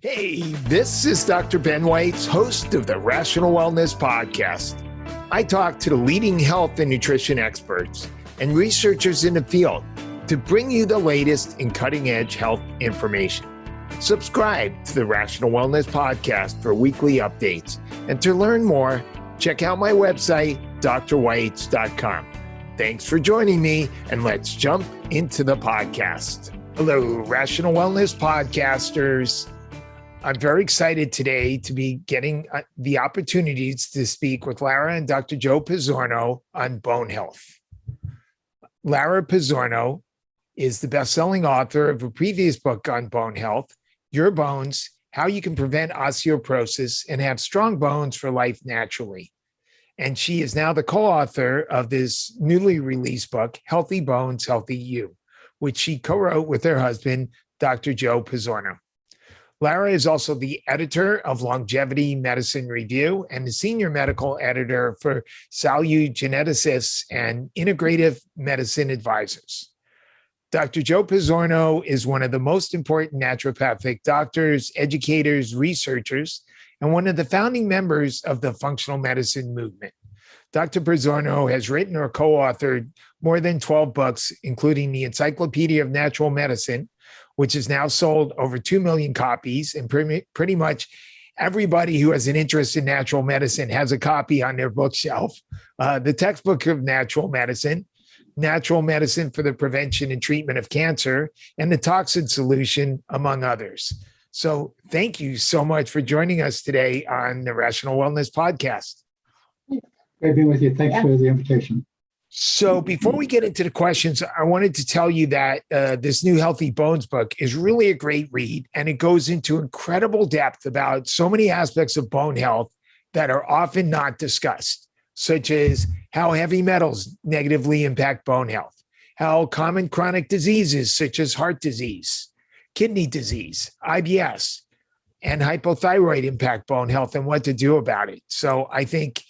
Hey, this is Dr. Ben Weitz, host of the Rational Wellness Podcast. I talk to the leading health and nutrition experts and researchers in the field to bring you the latest in cutting-edge health information. Subscribe to the Rational Wellness Podcast for weekly updates. And to learn more, check out my website, drweitz.com. Thanks for joining me, and let's jump into the podcast. Hello, Rational Wellness Podcasters. I'm very excited today to be getting the opportunities to speak with Lara and Dr. Joe Pizzorno on bone health. Lara Pizzorno is the best-selling author of a previous book on bone health, Your Bones, How You Can Prevent Osteoporosis and Have Strong Bones for Life Naturally. And she is now the co-author of this newly released book, Healthy Bones, Healthy You, which she co-wrote with her husband, Dr. Joe Pizzorno. Lara is also the editor of Longevity Medicine Review and the senior medical editor for SaluGenecists and Integrative Medicine Advisors. Dr. Joe Pizzorno is one of the most important naturopathic doctors, educators, researchers, and one of the founding members of the functional medicine movement. Dr. Pizzorno has written or co-authored more than 12 books, including the Encyclopedia of Natural Medicine, which has now sold over 2 million copies, and pretty much everybody who has an interest in natural medicine has a copy on their bookshelf. The Textbook of Natural Medicine for the Prevention and Treatment of Cancer, and the Toxin Solution, among others. So thank you so much for joining us today on the Rational Wellness Podcast. Great being with you. Thanks for the invitation. So before we get into the questions, I wanted to tell you that this new Healthy Bones book is really a great read, and it goes into incredible depth about so many aspects of bone health that are often not discussed, such as how heavy metals negatively impact bone health, how common chronic diseases such as heart disease, kidney disease, IBS, and hypothyroid impact bone health and what to do about it. So I think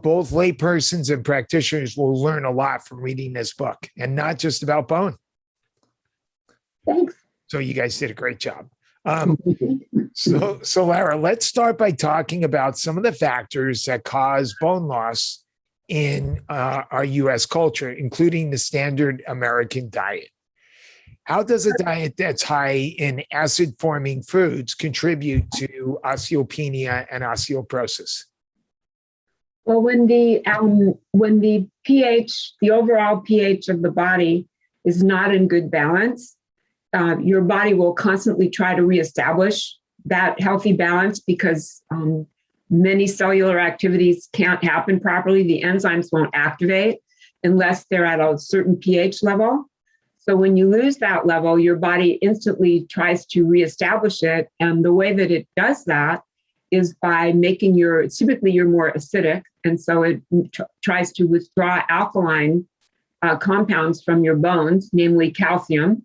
both laypersons and practitioners will learn a lot from reading this book, and not just about bone. Thanks. So you guys did a great job. So Lara, let's start by talking about some of the factors that cause bone loss in our U.S. culture, including the standard American diet. How does a diet that's high in acid-forming foods contribute to osteopenia and osteoporosis? Well, when the pH, the overall pH of the body is not in good balance, your body will constantly try to reestablish that healthy balance because many cellular activities can't happen properly. The enzymes won't activate unless they're at a certain pH level. So when you lose that level, your body instantly tries to reestablish it. And the way that it does that is by making typically you're more acidic. And so it tries to withdraw alkaline compounds from your bones, namely calcium,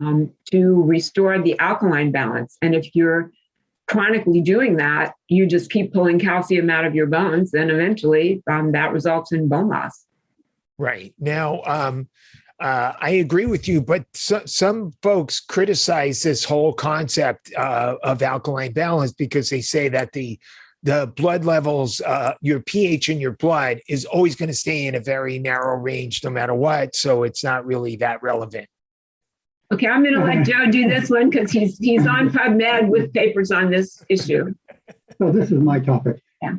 to restore the alkaline balance. And if you're chronically doing that, you just keep pulling calcium out of your bones, and eventually that results in bone loss. Right. Now, I agree with you, but some folks criticize this whole concept of alkaline balance because they say that the blood levels, your pH in your blood is always going to stay in a very narrow range no matter what. So it's not really that relevant. Okay, I'm going to let Joe do this one because he's on PubMed with papers on this issue. So this is my topic. Yeah.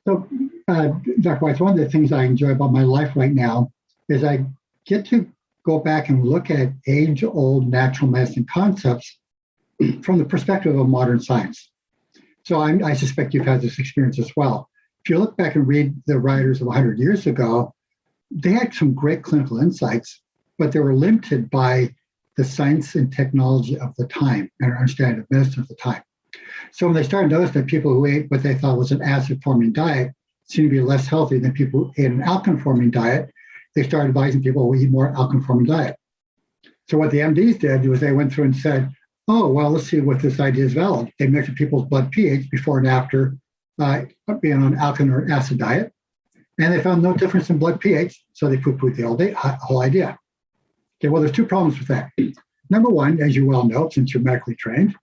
So, Dr. Weitz, one of the things I enjoy about my life right now is I get to go back and look at age-old natural medicine concepts from the perspective of modern science. So I suspect you've had this experience as well. If you look back and read the writers of 100 years ago, they had some great clinical insights, but they were limited by the science and technology of the time and our understanding of medicine at the time. So when they started to notice that people who ate what they thought was an acid-forming diet seemed to be less healthy than people who ate an alkaline-forming diet, they started advising people who eat more alkaline-forming diet. So what the MDs did was they went through and said, oh, well, let's see what this idea is valid. They measured people's blood pH before and after being on alkaline or acid diet, and they found no difference in blood pH, so they poo-pooed the whole idea. Okay, well, there's two problems with that. Number one, as you well know, since you're medically trained,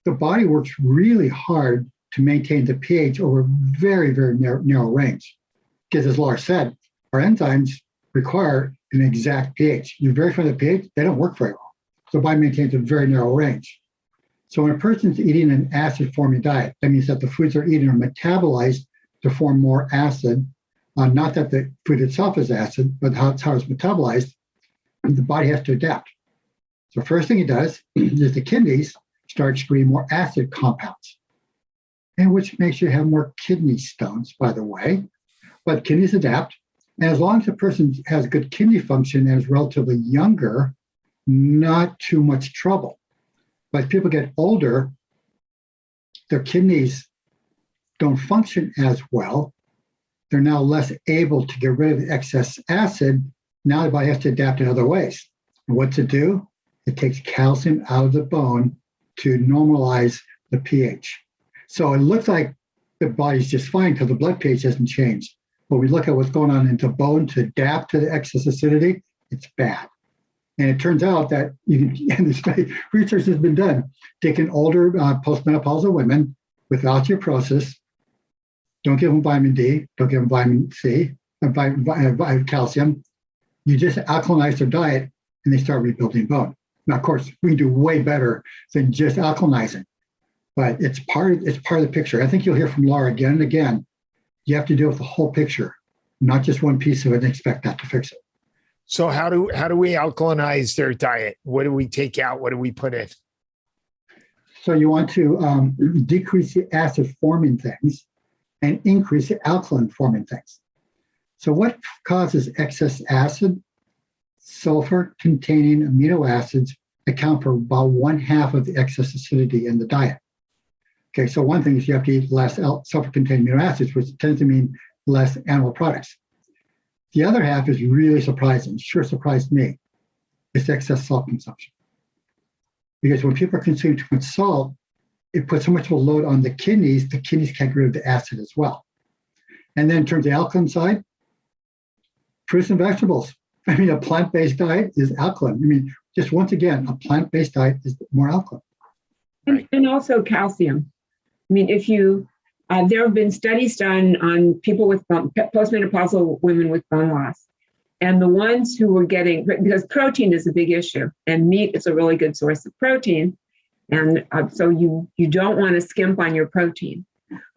the body works really hard to maintain the pH over a very, very narrow range. Because as Lara said, our enzymes require an exact pH. You verify the pH, they don't work very well. So the body maintains a very narrow range. So when a person's eating an acid-forming diet, that means that the foods they're eating are metabolized to form more acid. Not that the food itself is acid, but how it's metabolized, and the body has to adapt. So first thing it does is the kidneys start excreting more acid compounds, and which makes you have more kidney stones, by the way. But kidneys adapt, and as long as the person has good kidney function and is relatively younger, not too much trouble. But as people get older, their kidneys don't function as well. They're now less able to get rid of the excess acid. Now the body has to adapt in other ways. And what to do? It takes calcium out of the bone to normalize the pH. So it looks like the body's just fine because the blood pH hasn't changed. But we look at what's going on in the bone to adapt to the excess acidity, it's bad. And it turns out that research has been done, taking older postmenopausal women with osteoporosis, don't give them vitamin D, don't give them vitamin C, calcium. You just alkalinize their diet and they start rebuilding bone. Now, of course, we do way better than just alkalinizing, but it's part of the picture. I think you'll hear from Lara again and again. You have to deal with the whole picture, not just one piece of it and expect that to fix it. So how do we alkalinize their diet? What do we take out? What do we put in? So you want to decrease the acid-forming things and increase the alkaline-forming things. So what causes excess acid? Sulfur-containing amino acids account for about 1/2 of the excess acidity in the diet. Okay, so one thing is you have to eat less sulfur-containing amino acids, which tends to mean less animal products. The other half is really surprising, sure surprised me. It's excess salt consumption. Because when people are consuming too much salt, it puts so much of a load on the kidneys can't get rid of the acid as well. And then in terms of the alkaline side, fruits and vegetables. I mean, a plant-based diet is alkaline. I mean, just once again, a plant-based diet is more alkaline. And also calcium. I mean, if you, there have been studies done on people with postmenopausal women with bone loss. And the ones who were getting, because protein is a big issue and meat is a really good source of protein. And so you don't want to skimp on your protein,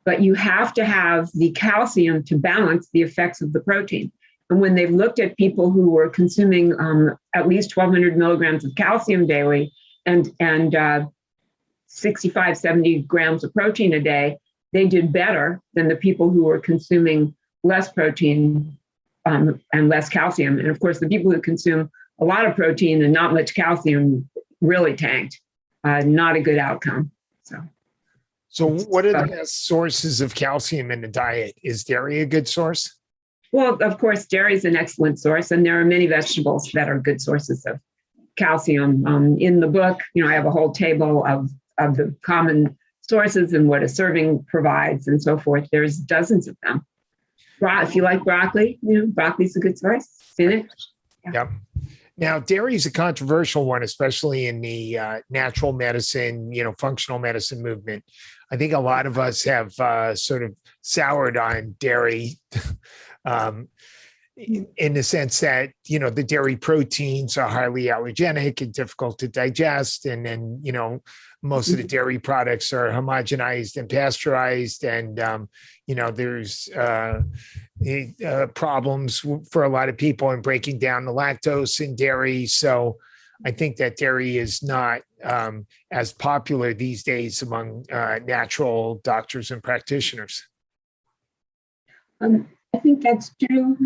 but you have to have the calcium to balance the effects of the protein. And when they've looked at people who were consuming at least 1,200 milligrams of calcium daily and 65, 70 grams of protein a day, they did better than the people who were consuming less protein and less calcium. And of course, the people who consume a lot of protein and not much calcium really tanked. Not a good outcome. So what are the best sources of calcium in the diet? Is dairy a good source? Well, of course, dairy is an excellent source, and there are many vegetables that are good sources of calcium. In the book, I have a whole table of the common sources and what a serving provides and so forth. There's dozens of them. If you like broccoli, broccoli's a good source. Spinach. Yep. Now, dairy is a controversial one, especially in the natural medicine, functional medicine movement. I think a lot of us have sort of soured on dairy in the sense that, the dairy proteins are highly allergenic and difficult to digest. And then, most of the dairy products are homogenized and pasteurized. And, there's problems for a lot of people in breaking down the lactose in dairy. So I think that dairy is not as popular these days among natural doctors and practitioners. I think that's true.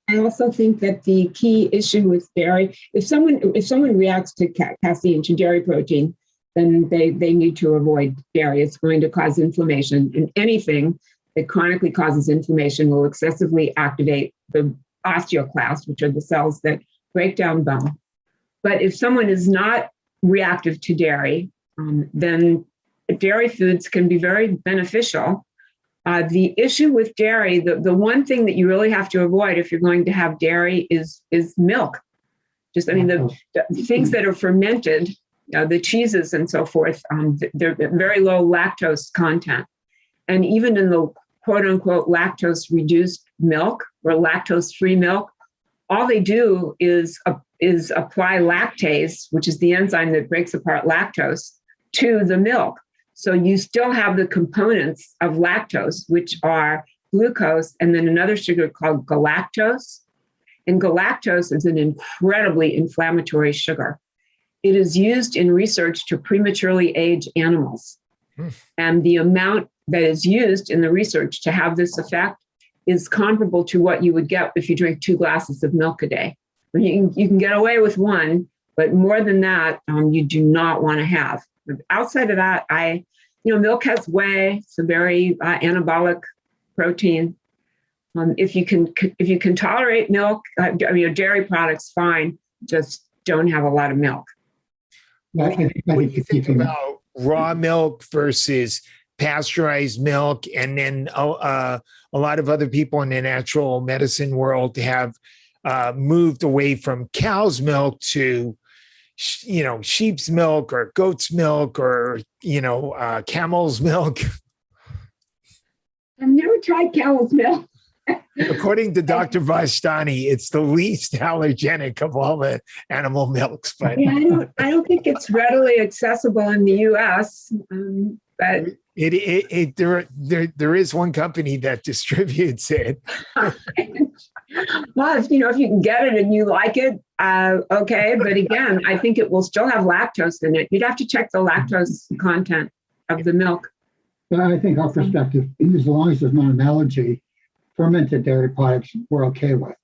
I also think that the key issue with dairy, if someone reacts to casein, to dairy protein, then they need to avoid dairy. It's going to cause inflammation, and anything that chronically causes inflammation will excessively activate the osteoclasts, which are the cells that break down bone. But if someone is not reactive to dairy, then dairy foods can be very beneficial. The issue with dairy, the one thing that you really have to avoid if you're going to have dairy is milk. The things that are fermented the cheeses and so forth, they're very low lactose content. And even in the quote unquote lactose reduced milk or lactose free milk, all they do is apply lactase, which is the enzyme that breaks apart lactose, to the milk. So you still have the components of lactose, which are glucose and then another sugar called galactose. And galactose is an incredibly inflammatory sugar. It is used in research to prematurely age animals. And the amount that is used in the research to have this effect is comparable to what you would get if you drink 2 glasses of milk a day. You can get away with 1, but more than that, you do not want to have. Outside of that, milk has whey. It's a very anabolic protein. If you can tolerate milk, dairy products, fine. Just don't have a lot of milk. When you think about raw milk versus pasteurized milk, and then a lot of other people in the natural medicine world have moved away from cow's milk to, sheep's milk or goat's milk or, camel's milk. I've never tried camel's milk. According to Dr. Vastani, it's the least allergenic of all the animal milks. But yeah, I don't think it's readily accessible in the U.S. But there is one company that distributes it. Well, if you can get it and you like it, okay. But again, I think it will still have lactose in it. You'd have to check the lactose content of the milk. But I think our perspective, as long as there's not an allergy, fermented dairy products we're okay with.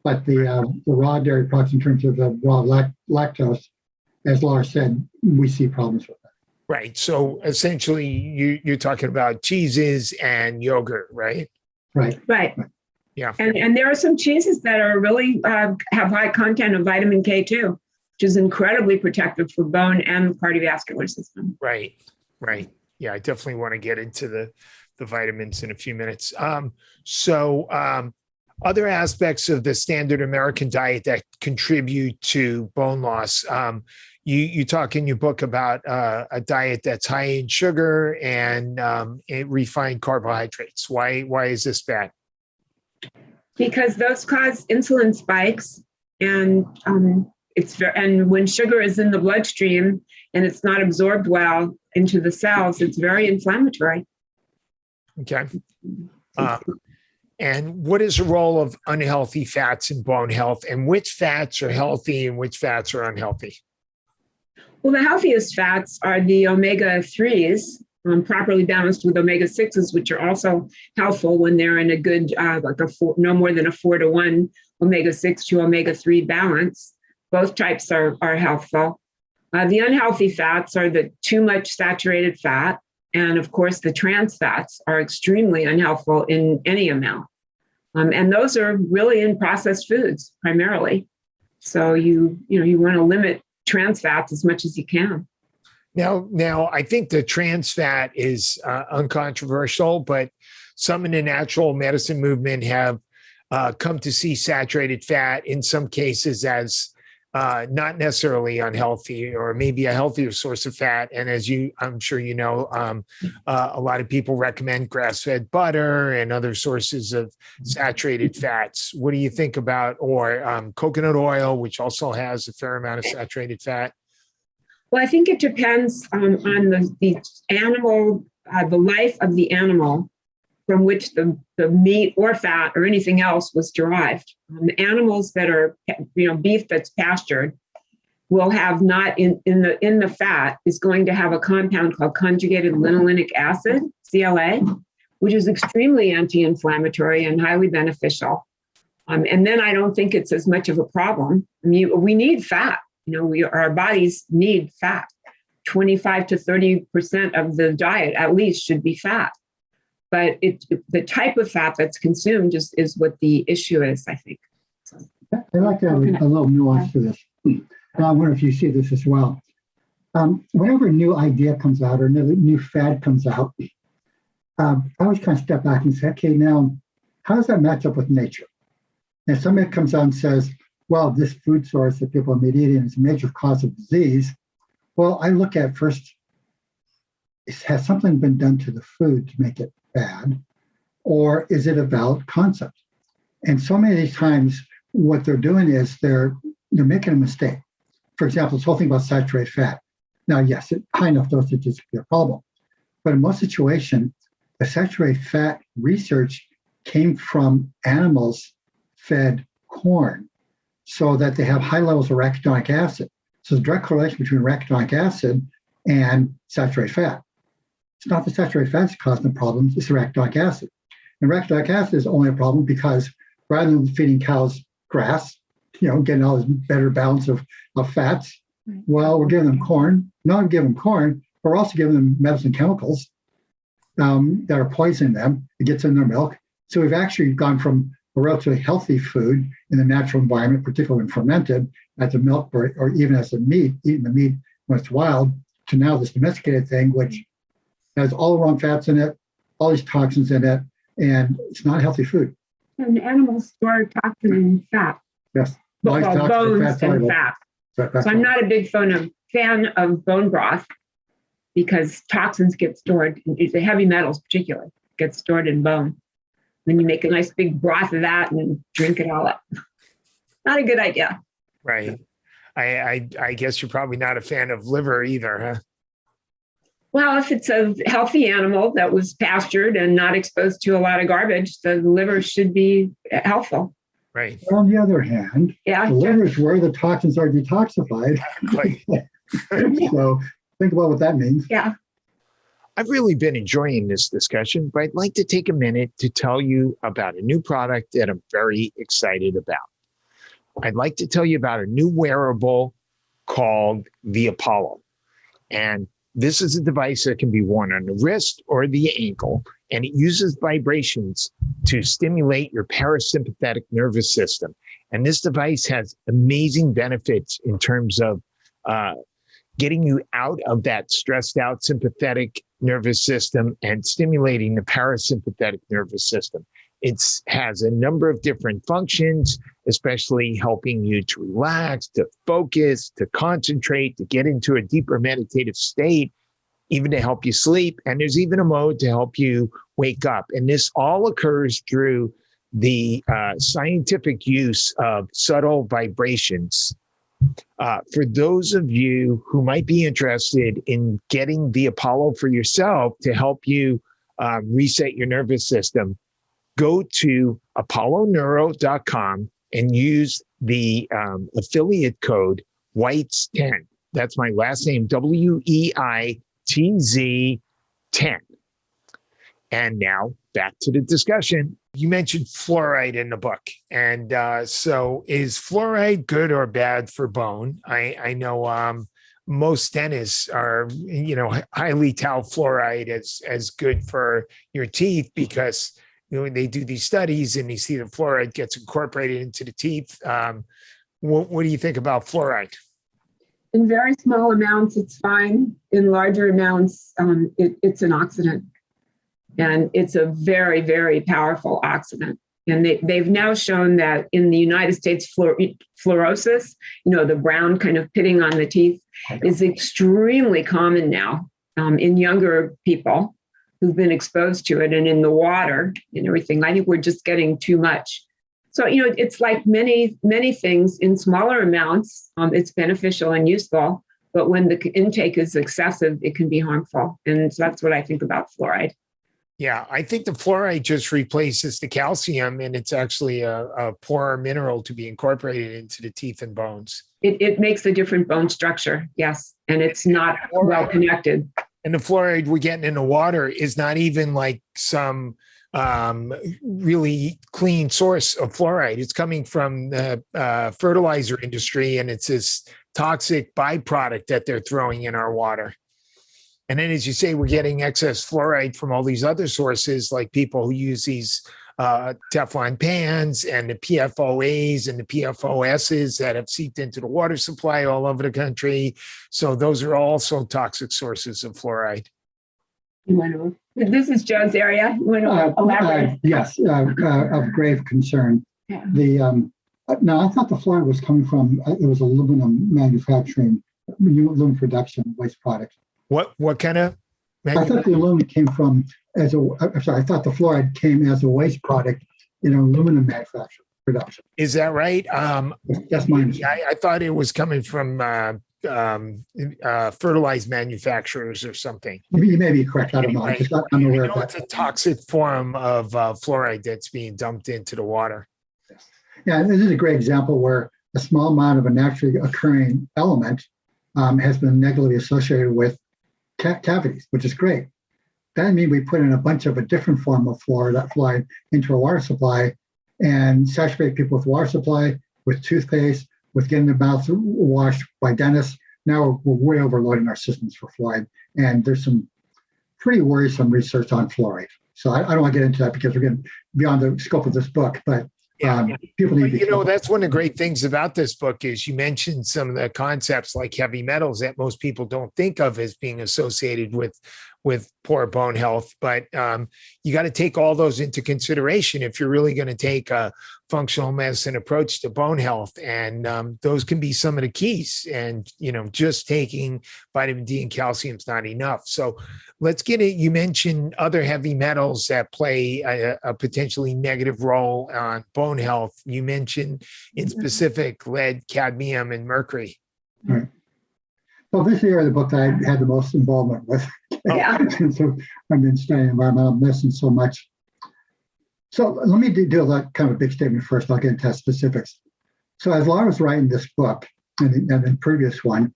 But the raw dairy products in terms of the raw lactose, as Lara said, we see problems with that. Right. So essentially, you're talking about cheeses and yogurt, right? Right. Yeah. And there are some cheeses that are really have high content of vitamin K2, which is incredibly protective for bone and the cardiovascular system. Right. Yeah, I definitely want to get into the vitamins in a few minutes. Other aspects of the standard American diet that contribute to bone loss. You talk in your book about a diet that's high in sugar and refined carbohydrates. Why is this bad? Because those cause insulin spikes, and and when sugar is in the bloodstream and it's not absorbed well into the cells, it's very inflammatory. Okay. And what is the role of unhealthy fats in bone health, and which fats are healthy and which fats are unhealthy? Well, the healthiest fats are the omega-3s, properly balanced with omega-6s, which are also helpful when they're in a good, no more than a 4-to-1 omega-6 to omega-3 balance. Both types are helpful. The unhealthy fats are the too much saturated fat. And of course, the trans fats are extremely unhelpful in any amount. And those are really in processed foods primarily. So you want to limit trans fats as much as you can. Now, I think the trans fat is uncontroversial, but some in the natural medicine movement have come to see saturated fat in some cases as not necessarily unhealthy, or maybe a healthier source of fat. And as I'm sure you know, a lot of people recommend grass-fed butter and other sources of saturated fats. What do you think about, or coconut oil, which also has a fair amount of saturated fat? Well, I think it depends on the animal, the life of the animal from which the meat or fat or anything else was derived. Animals that are, beef that's pastured will have not in the fat is going to have a compound called conjugated linolenic acid, CLA, which is extremely anti-inflammatory and highly beneficial. And then I don't think it's as much of a problem. I mean, we need fat. Our bodies need fat. 25 to 30% of the diet at least should be fat. But the type of fat that's consumed is what the issue is, I think. So, I'd like to have a little nuance to this. And I wonder if you see this as well. Whenever a new idea comes out or another new fad comes out, I always kind of step back and say, okay, now, how does that match up with nature? And somebody comes out and says, well, this food source that people are eating is a major cause of disease. Well, I look at first, has something been done to the food to make it bad? Or is it a valid concept? And so many of these times, what they're doing is they're making a mistake. For example, this whole thing about saturated fat. Now, yes, high enough dosages could be a problem. But in most situations, the saturated fat research came from animals fed corn so that they have high levels of arachidonic acid. So there's a direct correlation between arachidonic acid and saturated fat. It's not the saturated fat that's causing the problems, it's arachidonic acid. And arachidonic acid is only a problem because rather than feeding cows grass, getting all this better balance of fats, well, we're giving them corn. Not giving them corn, but we're also giving them medicine chemicals that are poisoning them. It gets in their milk. So we've actually gone from a relatively healthy food in the natural environment, particularly when fermented, as a milk or even as a meat, eating the meat when it's wild, to now this domesticated thing, which has all the wrong fats in it, all these toxins in it, and it's not healthy food. And animals store toxin in fat. Yes. Bones and fat. So I'm not a big fan of bone broth because toxins get stored, the heavy metals particularly, get stored in bone. Then you make a nice big broth of that and drink it all up. Not a good idea. Right. I guess you're probably not a fan of liver either, huh? Well, if it's a healthy animal that was pastured and not exposed to a lot of garbage, the liver should be helpful. Right. On the other hand, the liver is where the toxins are detoxified. Right. So think about what that means. Yeah. I've really been enjoying this discussion, but I'd like to take a minute to tell you about a new product that I'm very excited about. I'd like to tell you about a new wearable called the Apollo. And this is a device that can be worn on the wrist or the ankle, and it uses vibrations to stimulate your parasympathetic nervous system. And this device has amazing benefits in terms of getting you out of that stressed out sympathetic nervous system and stimulating the parasympathetic nervous system. It has a number of different functions, especially helping you to relax, to focus, to concentrate, to get into a deeper meditative state, even to help you sleep. And there's even a mode to help you wake up. And this all occurs through the scientific use of subtle vibrations. For those of you who might be interested in getting the Apollo for yourself to help you reset your nervous system, go to apolloneuro.com and use the affiliate code Weitz10. That's my last name, WEITZ10. And now back to the discussion. You mentioned fluoride in the book. And so is fluoride good or bad for bone? I know most dentists are, highly tout fluoride as good for your teeth because they do these studies and they see the fluoride gets incorporated into the teeth. What do you think about fluoride? In very small amounts, it's fine. In larger amounts, it's an oxidant. And it's a very, very powerful oxidant. And they've now shown that in the United States, fluorosis, the brown kind of pitting on the teeth, is extremely common now in younger people who've been exposed to it and in the water and everything. I think we're just getting too much. So, it's like many, many things in smaller amounts, it's beneficial and useful. But when the intake is excessive, it can be harmful. And so that's what I think about fluoride. Yeah, I think the fluoride just replaces the calcium, and it's actually a poorer mineral to be incorporated into the teeth and bones. It makes a different bone structure, yes, and it's not well connected. And the fluoride we're getting in the water is not even like some really clean source of fluoride. It's coming from the fertilizer industry, and it's this toxic byproduct that they're throwing in our water. And then, as you say, we're getting excess fluoride from all these other sources, like people who use these Teflon pans and the PFOAs and the PFOSs that have seeped into the water supply all over the country. So those are also toxic sources of fluoride. This is Joe's area. You want to elaborate? Yes, of grave concern. Yeah. Now, I thought the fluoride was coming from, it was aluminum manufacturing aluminum production waste product. What kind of? I thought the aluminum came from I thought the fluoride came as a waste product in aluminum manufacturing production. Is that right? That's my understanding. I thought it was coming from fertilized manufacturers or something. You may be correct. I don't know. I'm aware of that. It's a toxic form of fluoride that's being dumped into the water. Yeah, this is a great example where a small amount of a naturally occurring element has been negatively associated with cavities, which is great. That means we put in a bunch of a different form of fluoride into our water supply and saturate people with water supply, with toothpaste, with getting their mouths washed by dentists. Now we're way overloading our systems for fluoride. And there's some pretty worrisome research on fluoride. So I don't want to get into that because we're getting beyond the scope of this book, but people need to be careful. That's one of the great things about this book is you mentioned some of the concepts like heavy metals that most people don't think of as being associated with poor bone health. But you got to take all those into consideration if you're really going to take a functional medicine approach to bone health. And those can be some of the keys. And, just taking vitamin D and calcium is not enough. So let's get it. You mentioned other heavy metals that play a potentially negative role on bone health. You mentioned in specific lead, cadmium, and mercury. Right. Well, this area of the book that I had the most involvement with. Yeah. So I've been studying environmental medicine so much. So let me do that kind of a big statement first. I'll get into specifics. So as Lara was writing this book and the previous one,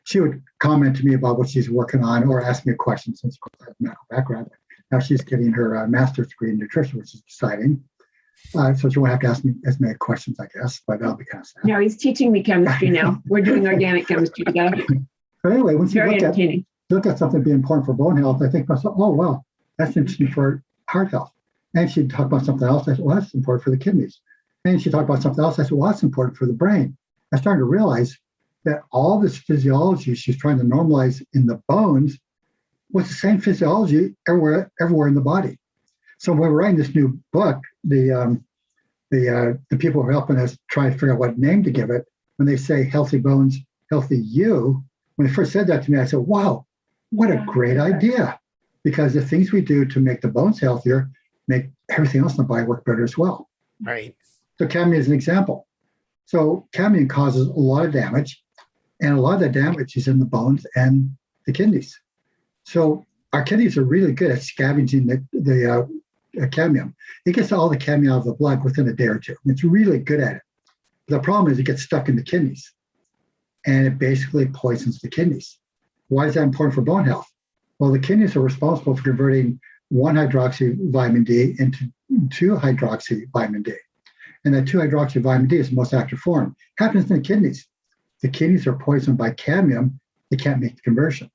she would comment to me about what she's working on or ask me a question since I have a medical background. Now she's getting her master's degree in nutrition, which is exciting. So she won't have to ask me as many questions, I guess, but that'll be kind of sad. No, he's teaching me chemistry now. We're doing organic chemistry together. But anyway, once you look at something being important for bone health, I think to myself, oh, well, that's interesting for heart health. And she'd talk about something else. I said, well, that's important for the kidneys. And she'd talk about something else. I said, well, that's important for the brain. I started to realize that all this physiology she's trying to normalize in the bones was the same physiology everywhere in the body. So when we're writing this new book, the people who are helping us try to figure out what name to give it, when they say healthy bones, healthy you, when they first said that to me, I said, wow, what a great idea. Because the things we do to make the bones healthier make everything else in the body work better as well. Right. So cadmium is an example. So cadmium causes a lot of damage, and a lot of the damage is in the bones and the kidneys. So our kidneys are really good at scavenging the cadmium. It gets all the cadmium out of the blood within a day or two. It's really good at it. The problem is it gets stuck in the kidneys, and it basically poisons the kidneys. Why is that important for bone health? Well, the kidneys are responsible for converting 1-hydroxy-vitamin D into 2-hydroxy-vitamin D. And that 2-hydroxy-vitamin D is the most active form. It happens in the kidneys. The kidneys are poisoned by cadmium. They can't make the conversion.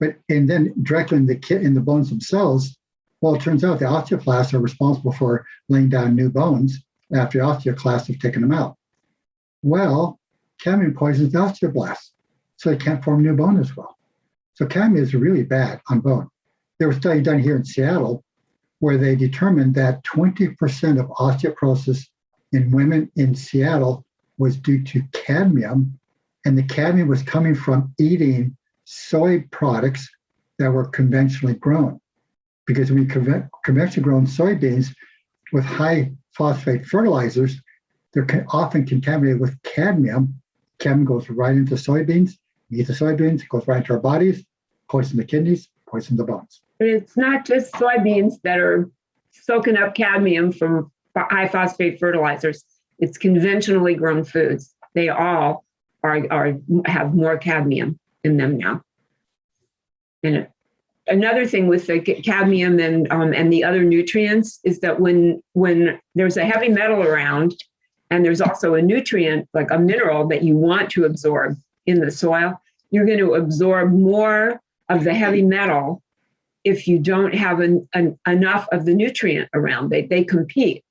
And then directly in the bones themselves, well, it turns out the osteoclasts are responsible for laying down new bones after the osteoclasts have taken them out. Well, cadmium poisons the osteoblasts, so they can't form new bone as well. So cadmium is really bad on bone. There was a study done here in Seattle where they determined that 20% of osteoporosis in women in Seattle was due to cadmium, and the cadmium was coming from eating soy products that were conventionally grown. Because when you conventionally grown soybeans with high phosphate fertilizers, they're often contaminated with cadmium. Cadmium goes right into soybeans. You eat the soybeans, it goes right into our bodies, poison the kidneys, poison the bones. But it's not just soybeans that are soaking up cadmium from high phosphate fertilizers. It's conventionally grown foods. They all have more cadmium in them now. And another thing with the cadmium and the other nutrients is that when there's a heavy metal around, and there's also a nutrient, like a mineral that you want to absorb in the soil, you're going to absorb more of the heavy metal if you don't have enough of the nutrient around. They compete.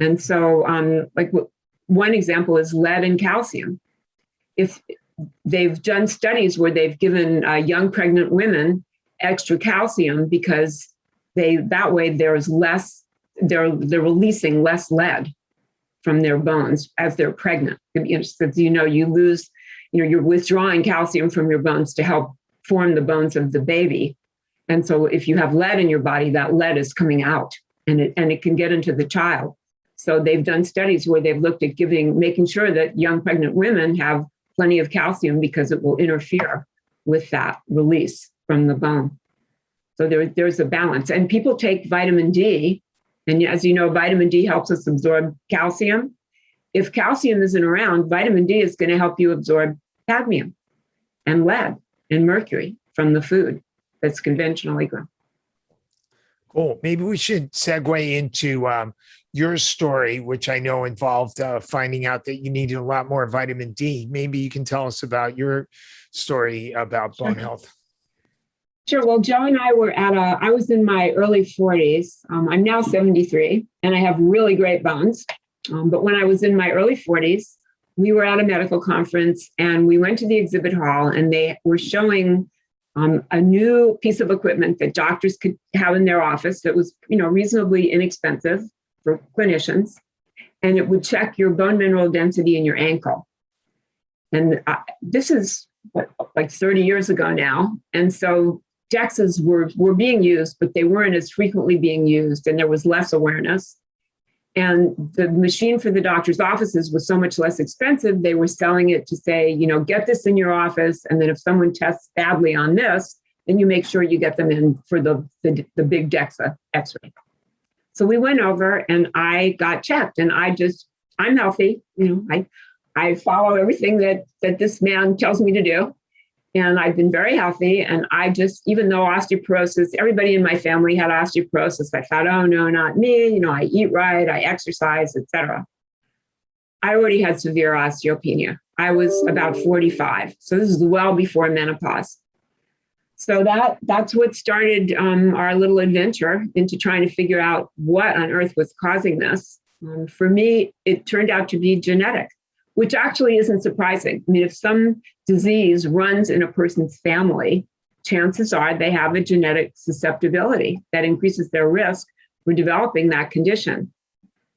And so one example is lead and calcium. If they've done studies where they've given young pregnant women extra calcium because that way there's less, they're releasing less lead from their bones as they're pregnant. Because you lose you're withdrawing calcium from your bones to help form the bones of the baby. And so if you have lead in your body, that lead is coming out and it can get into the child. So they've done studies where they've looked at making sure that young pregnant women have plenty of calcium because it will interfere with that release from the bone. So there's a balance. And people take vitamin D. And as you know, vitamin D helps us absorb calcium. If calcium isn't around, vitamin D is going to help you absorb cadmium and lead and mercury from the food that's conventionally grown. Cool. Maybe we should segue into your story, which I know involved finding out that you needed a lot more vitamin D. Maybe you can tell us about your story about bone health. Sure. Well, Joe and I were I was in my early 40s. I'm now 73 and I have really great bones. But when I was in my early 40s, we were at a medical conference and we went to the exhibit hall and they were showing a new piece of equipment that doctors could have in their office that was, reasonably inexpensive for clinicians. And it would check your bone mineral density in your ankle. And this is like 30 years ago now. And so DEXAs were being used, but they weren't as frequently being used and there was less awareness. And the machine for the doctor's offices was so much less expensive. They were selling it to say, get this in your office. And then if someone tests badly on this, then you make sure you get them in for the big DEXA x-ray. So we went over and I got checked and I'm healthy. I follow everything that this man tells me to do. And I've been very healthy. And even though osteoporosis, everybody in my family had osteoporosis, I thought, oh no, not me. I eat right, I exercise, etc. I already had severe osteopenia. I was about 45. So this is well before menopause. So that's what started our little adventure into trying to figure out what on earth was causing this. For me, it turned out to be genetic, which actually isn't surprising. I mean, if some disease runs in a person's family, chances are they have a genetic susceptibility that increases their risk for developing that condition.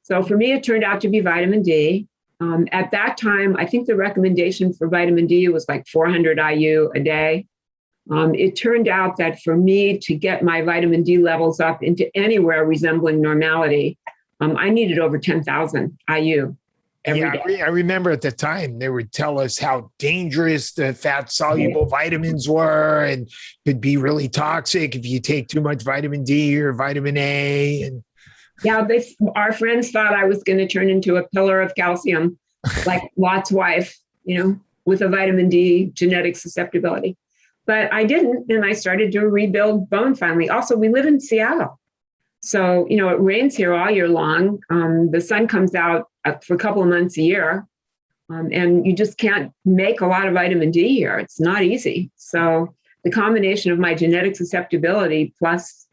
So for me, it turned out to be vitamin D. At that time, I think the recommendation for vitamin D was like 400 IU a day. It turned out that for me to get my vitamin D levels up into anywhere resembling normality, I needed over 10,000 IU. I remember at the time they would tell us how dangerous the fat-soluble vitamins were and could be really toxic if you take too much vitamin D or vitamin A. And our friends thought I was going to turn into a pillar of calcium, like Lot's wife, with a vitamin D genetic susceptibility. But I didn't, and I started to rebuild bone finally. Also, we live in Seattle. So, it rains here all year long. The sun comes out for a couple of months a year, and you just can't make a lot of vitamin D here. It's not easy. So the combination of my genetic susceptibility plus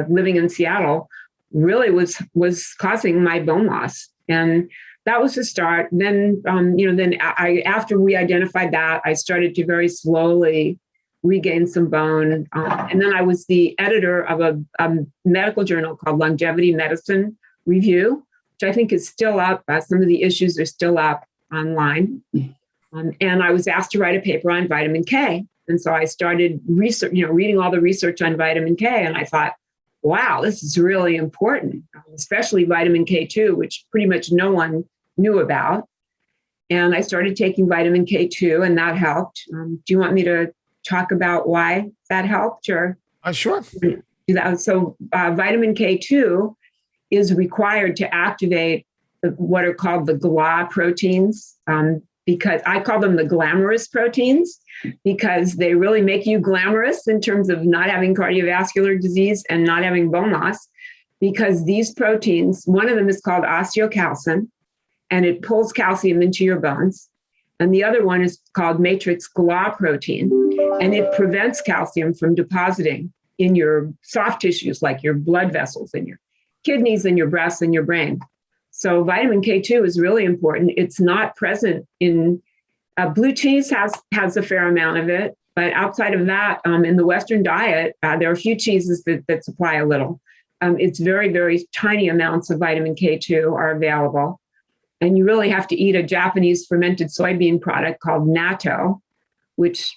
living in Seattle really was causing my bone loss. And that was the start. Then, after we identified that, I started to very slowly regain some bone. And then I was the editor of a medical journal called Longevity Medicine Review, which I think is still up. Some of the issues are still up online. And I was asked to write a paper on vitamin K. And so I started reading all the research on vitamin K. And I thought, wow, this is really important, especially vitamin K2, which pretty much no one knew about. And I started taking vitamin K2 and that helped. Do you want me to talk about why that helped? Or sure. Do that. So vitamin K2 is required to activate what are called the GLA proteins, because I call them the glamorous proteins, because they really make you glamorous in terms of not having cardiovascular disease and not having bone loss, because these proteins, one of them is called osteocalcin, and it pulls calcium into your bones. And the other one is called matrix GLA protein, and it prevents calcium from depositing in your soft tissues like your blood vessels and your kidneys and your breasts and your brain. So vitamin K2 is really important. It's not present in blue cheese has a fair amount of it, but outside of that, in the Western diet, there are a few cheeses that supply a little. It's very, very tiny amounts of vitamin K2 are available. And you really have to eat a Japanese fermented soybean product called natto, which,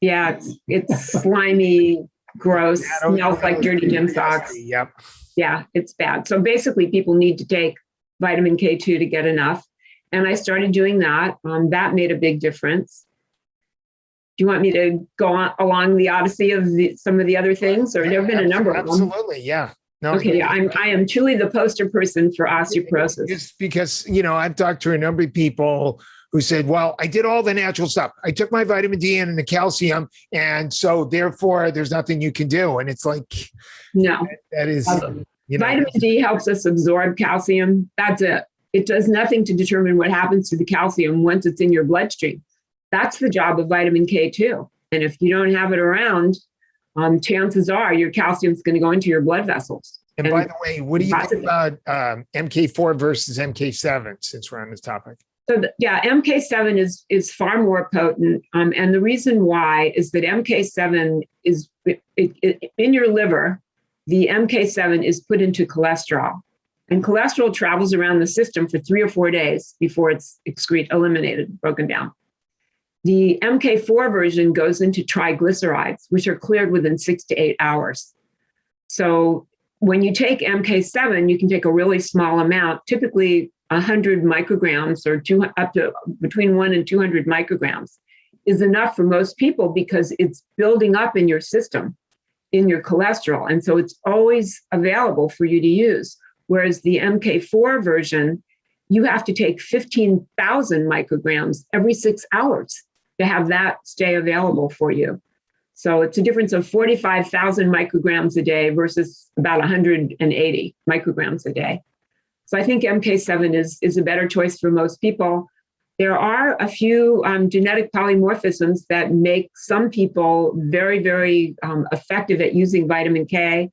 it's slimy, gross, smells like dirty gym socks. Yep. Yeah, it's bad. So basically, people need to take vitamin K2 to get enough. And I started doing that. That made a big difference. Do you want me to go on along the odyssey of some of the other things? Or there have been a number of them. Absolutely, yeah. No, okay, I am truly the poster person for osteoporosis. Just because, I've talked to a number of people who said, well, I did all the natural stuff. I took my vitamin D and the calcium, and so therefore there's nothing you can do. And it's like, no, that is, vitamin D helps us absorb calcium. That's it. It does nothing to determine what happens to the calcium once it's in your bloodstream. That's the job of vitamin K2. And if you don't have it around, chances are your calcium is going to go into your blood vessels. And by the way, what do you think about MK4 versus MK7, since we're on this topic? So MK7 is far more potent. And the reason why is that MK7 is in your liver. The MK7 is put into cholesterol. And cholesterol travels around the system for 3 or 4 days before it's eliminated, broken down. The MK4 version goes into triglycerides, which are cleared within 6 to 8 hours. So when you take MK7, you can take a really small amount, typically 100 micrograms or up to between 1 and 200 micrograms is enough for most people because it's building up in your system, in your cholesterol. And so it's always available for you to use. Whereas the MK4 version, you have to take 15,000 micrograms every 6 hours to have that stay available for you. So it's a difference of 45,000 micrograms a day versus about 180 micrograms a day. So I think MK7 is a better choice for most people. There are a few genetic polymorphisms that make some people very, very effective at using vitamin K,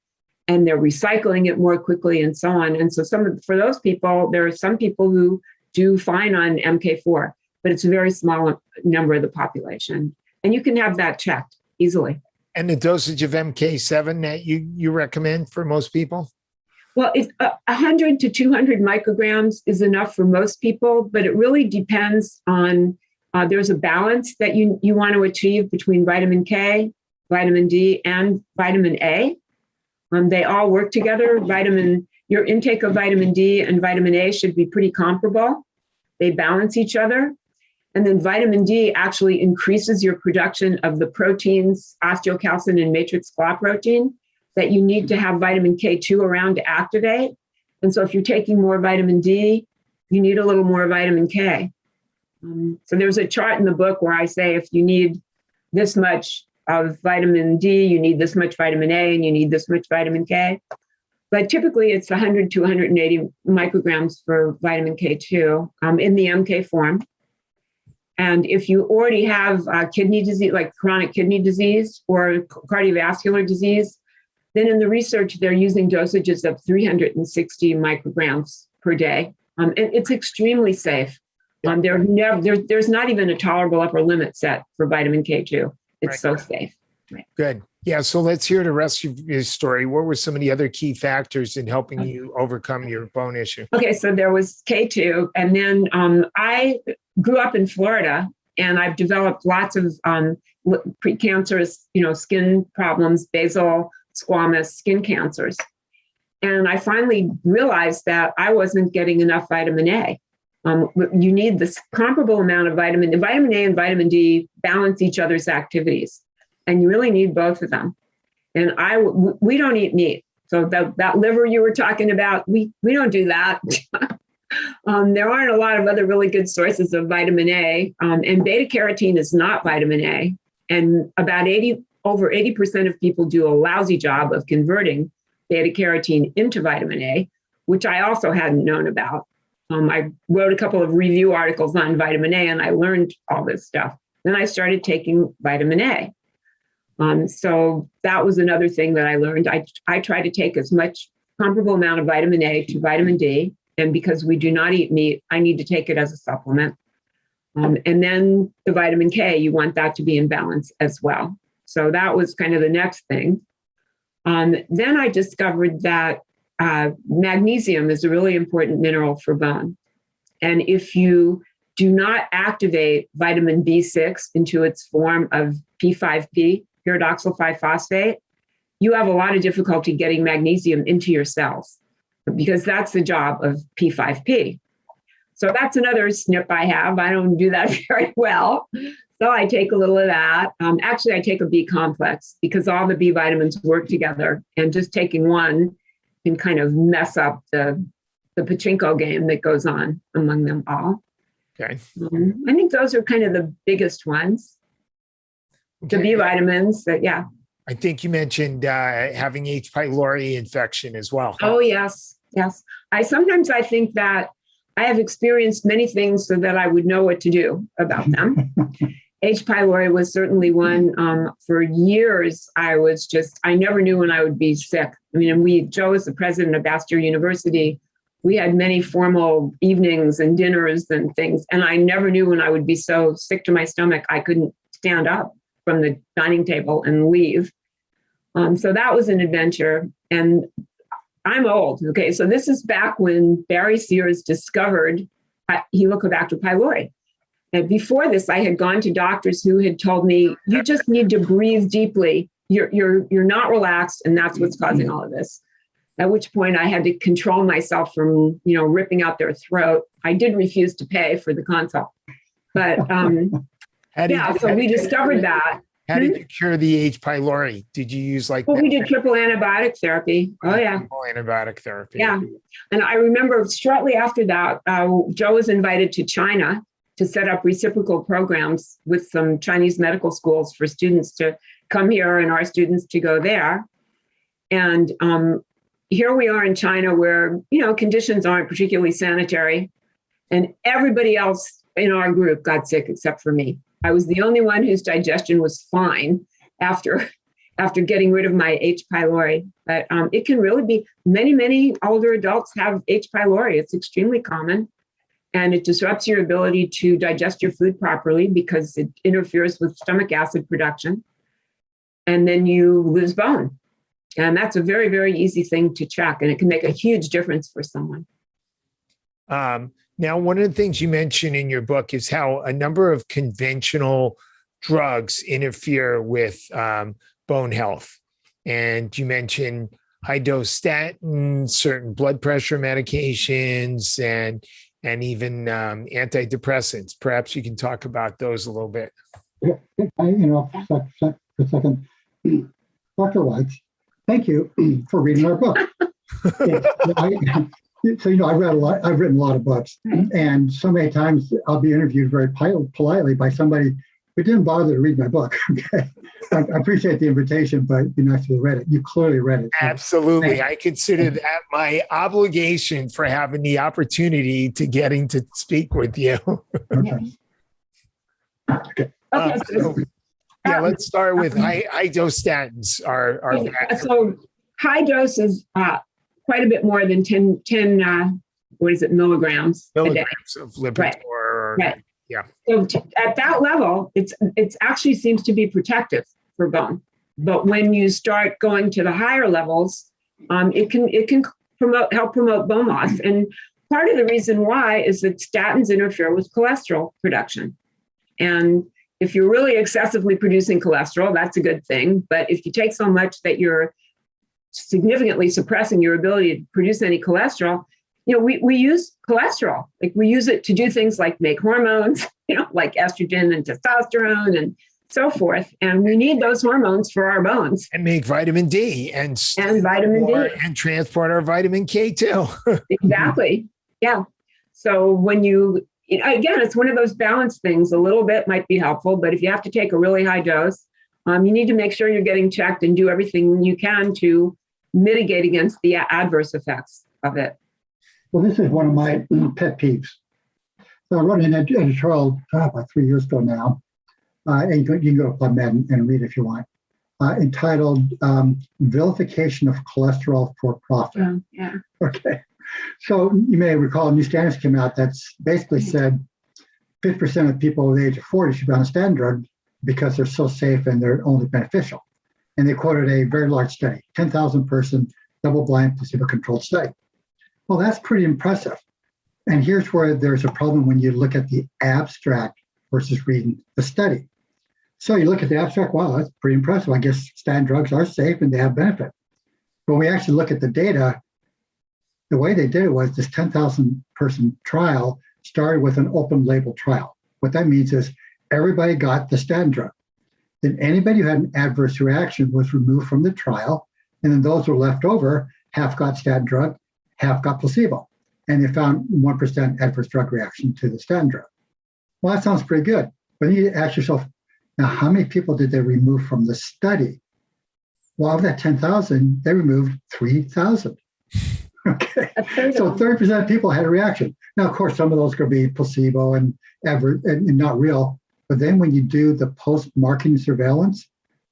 and they're recycling it more quickly and so on. And so for those people, there are some people who do fine on MK4, but it's a very small number of the population. And you can have that checked easily. And the dosage of MK7 that you recommend for most people? Well, it's 100 to 200 micrograms is enough for most people, but it really depends on, there's a balance that you want to achieve between vitamin K, vitamin D, and vitamin A. They all work together. Your intake of vitamin D and vitamin A should be pretty comparable. They balance each other. And then vitamin D actually increases your production of the proteins, osteocalcin and matrix clot protein, that you need to have vitamin K2 around to activate. And so if you're taking more vitamin D, you need a little more vitamin K. So there's a chart in the book where I say if you need this much of vitamin D, you need this much vitamin A, and you need this much vitamin K. But typically it's 100 to 180 micrograms for vitamin K2 in the MK form. And if you already have kidney disease, like chronic kidney disease or cardiovascular disease, then in the research, they're using dosages of 360 micrograms per day. And it's extremely safe. There's not even a tolerable upper limit set for vitamin K2. It's so safe. Right. Good. Yeah. So let's hear the rest of your story. What were some of the other key factors in helping you overcome your bone issue? Okay. So there was K2. And then I grew up in Florida, and I've developed lots of precancerous, skin problems, basal, squamous skin cancers. And I finally realized that I wasn't getting enough vitamin A. You need this comparable amount of vitamin A and vitamin D balance each other's activities. And you really need both of them. And we don't eat meat. So that liver you were talking about, we don't do that. There aren't a lot of other really good sources of vitamin A. And beta carotene is not vitamin A. And about over 80% of people do a lousy job of converting beta carotene into vitamin A, which I also hadn't known about. I wrote a couple of review articles on vitamin A, and I learned all this stuff. Then I started taking vitamin A. So that was another thing that I learned. I try to take as much comparable amount of vitamin A to vitamin D. And because we do not eat meat, I need to take it as a supplement. And then the vitamin K, you want that to be in balance as well. So that was kind of the next thing. Then I discovered that magnesium is a really important mineral for bone. And if you do not activate vitamin B6 into its form of P5P, pyridoxal 5-phosphate, you have a lot of difficulty getting magnesium into your cells because that's the job of P5P. So that's another snip I have. I don't do that very well. So I take a little of that. Actually, I take a B complex because all the B vitamins work together, and just taking one can kind of mess up the pachinko game that goes on among them all. Okay. I think those are kind of the biggest ones. Okay. The B vitamins, yeah. I think you mentioned having H. pylori infection as well. Oh, yes. I think that I have experienced many things so that I would know what to do about them. H. pylori was certainly one. For years, I never knew when I would be sick. I mean, Joe is the president of Bastyr University. We had many formal evenings and dinners and things, and I never knew when I would be so sick to my stomach I couldn't stand up from the dining table and leave. So that was an adventure. And I'm old. Okay, so this is back when Barry Sears discovered Helicobacter pylori. And before this, I had gone to doctors who had told me, you just need to breathe deeply. You're not relaxed, and that's what's causing all of this. At which point I had to control myself from, ripping out their throat. I did refuse to pay for the consult. But so we discovered that. How did you cure the H. pylori? Did you use we did triple antibiotic therapy. Oh, yeah. Triple antibiotic therapy. Yeah. And I remember shortly after that, Joe was invited to China to set up reciprocal programs with some Chinese medical schools for students to come here and our students to go there. And here we are in China where, conditions aren't particularly sanitary. And everybody else in our group got sick except for me. I was the only one whose digestion was fine after getting rid of my H. pylori. But it can really be, many older adults have H. pylori. It's extremely common, and it disrupts your ability to digest your food properly because it interferes with stomach acid production, and then you lose bone. And that's a very, very easy thing to check, and it can make a huge difference for someone. Now, one of the things you mentioned in your book is how a number of conventional drugs interfere with bone health. And you mentioned high-dose statins, certain blood pressure medications, and even antidepressants. Perhaps you can talk about those a little bit. Yeah, for a second. Dr. Weitz, thank you for reading our book. I've written a lot of books, and so many times I'll be interviewed very politely by somebody who didn't bother to read my book. Okay, I appreciate the invitation, but it'd be nice to have read it. You clearly read it. Absolutely. I consider that my obligation for having the opportunity to getting to speak with you. Okay. Let's start with high dose statins. So high dose is quite a bit more than 10 milligrams a day. Of lipids. Right. Yeah. So at that level, it's actually seems to be protective for bone. But when you start going to the higher levels, it can help promote bone loss. And part of the reason why is that statins interfere with cholesterol production. And if you're really excessively producing cholesterol, that's a good thing. But if you take so much that you're significantly suppressing your ability to produce any cholesterol, we use cholesterol. We use it to do things like make hormones, like estrogen and testosterone and so forth. And we need those hormones for our bones. And make vitamin D and vitamin D. And transport our vitamin K too. Exactly. Yeah. So when again, it's one of those balance things. A little bit might be helpful, but if you have to take a really high dose, you need to make sure you're getting checked and do everything you can to mitigate against the adverse effects of it. Well, this is one of my pet peeves. So I wrote an editorial about 3 years ago now, and you can go to PubMed and read if you want, entitled Vilification of Cholesterol for Profit. Yeah. Okay. So you may recall new standards came out that's basically said 50% of people over the age of 40 should be on a statin drug because they're so safe and they're only beneficial. And they quoted a very large study, 10,000 person, double-blind, placebo-controlled study. Well, that's pretty impressive. And here's where there's a problem when you look at the abstract versus reading the study. So you look at the abstract, wow, that's pretty impressive. I guess statin drugs are safe and they have benefit. But when we actually look at the data, the way they did it was this 10,000 person trial started with an open label trial. What that means is everybody got the statin drug. Then anybody who had an adverse reaction was removed from the trial. And then those who were left over, half got statin drug, half got placebo. And they found 1% adverse drug reaction to the statin drug. Well, that sounds pretty good. But you ask yourself, now how many people did they remove from the study? Well, of that 10,000, they removed 3,000. Okay. So 30% of people had a reaction. Now, of course, some of those could be placebo and not real. But then when you do the post-marketing surveillance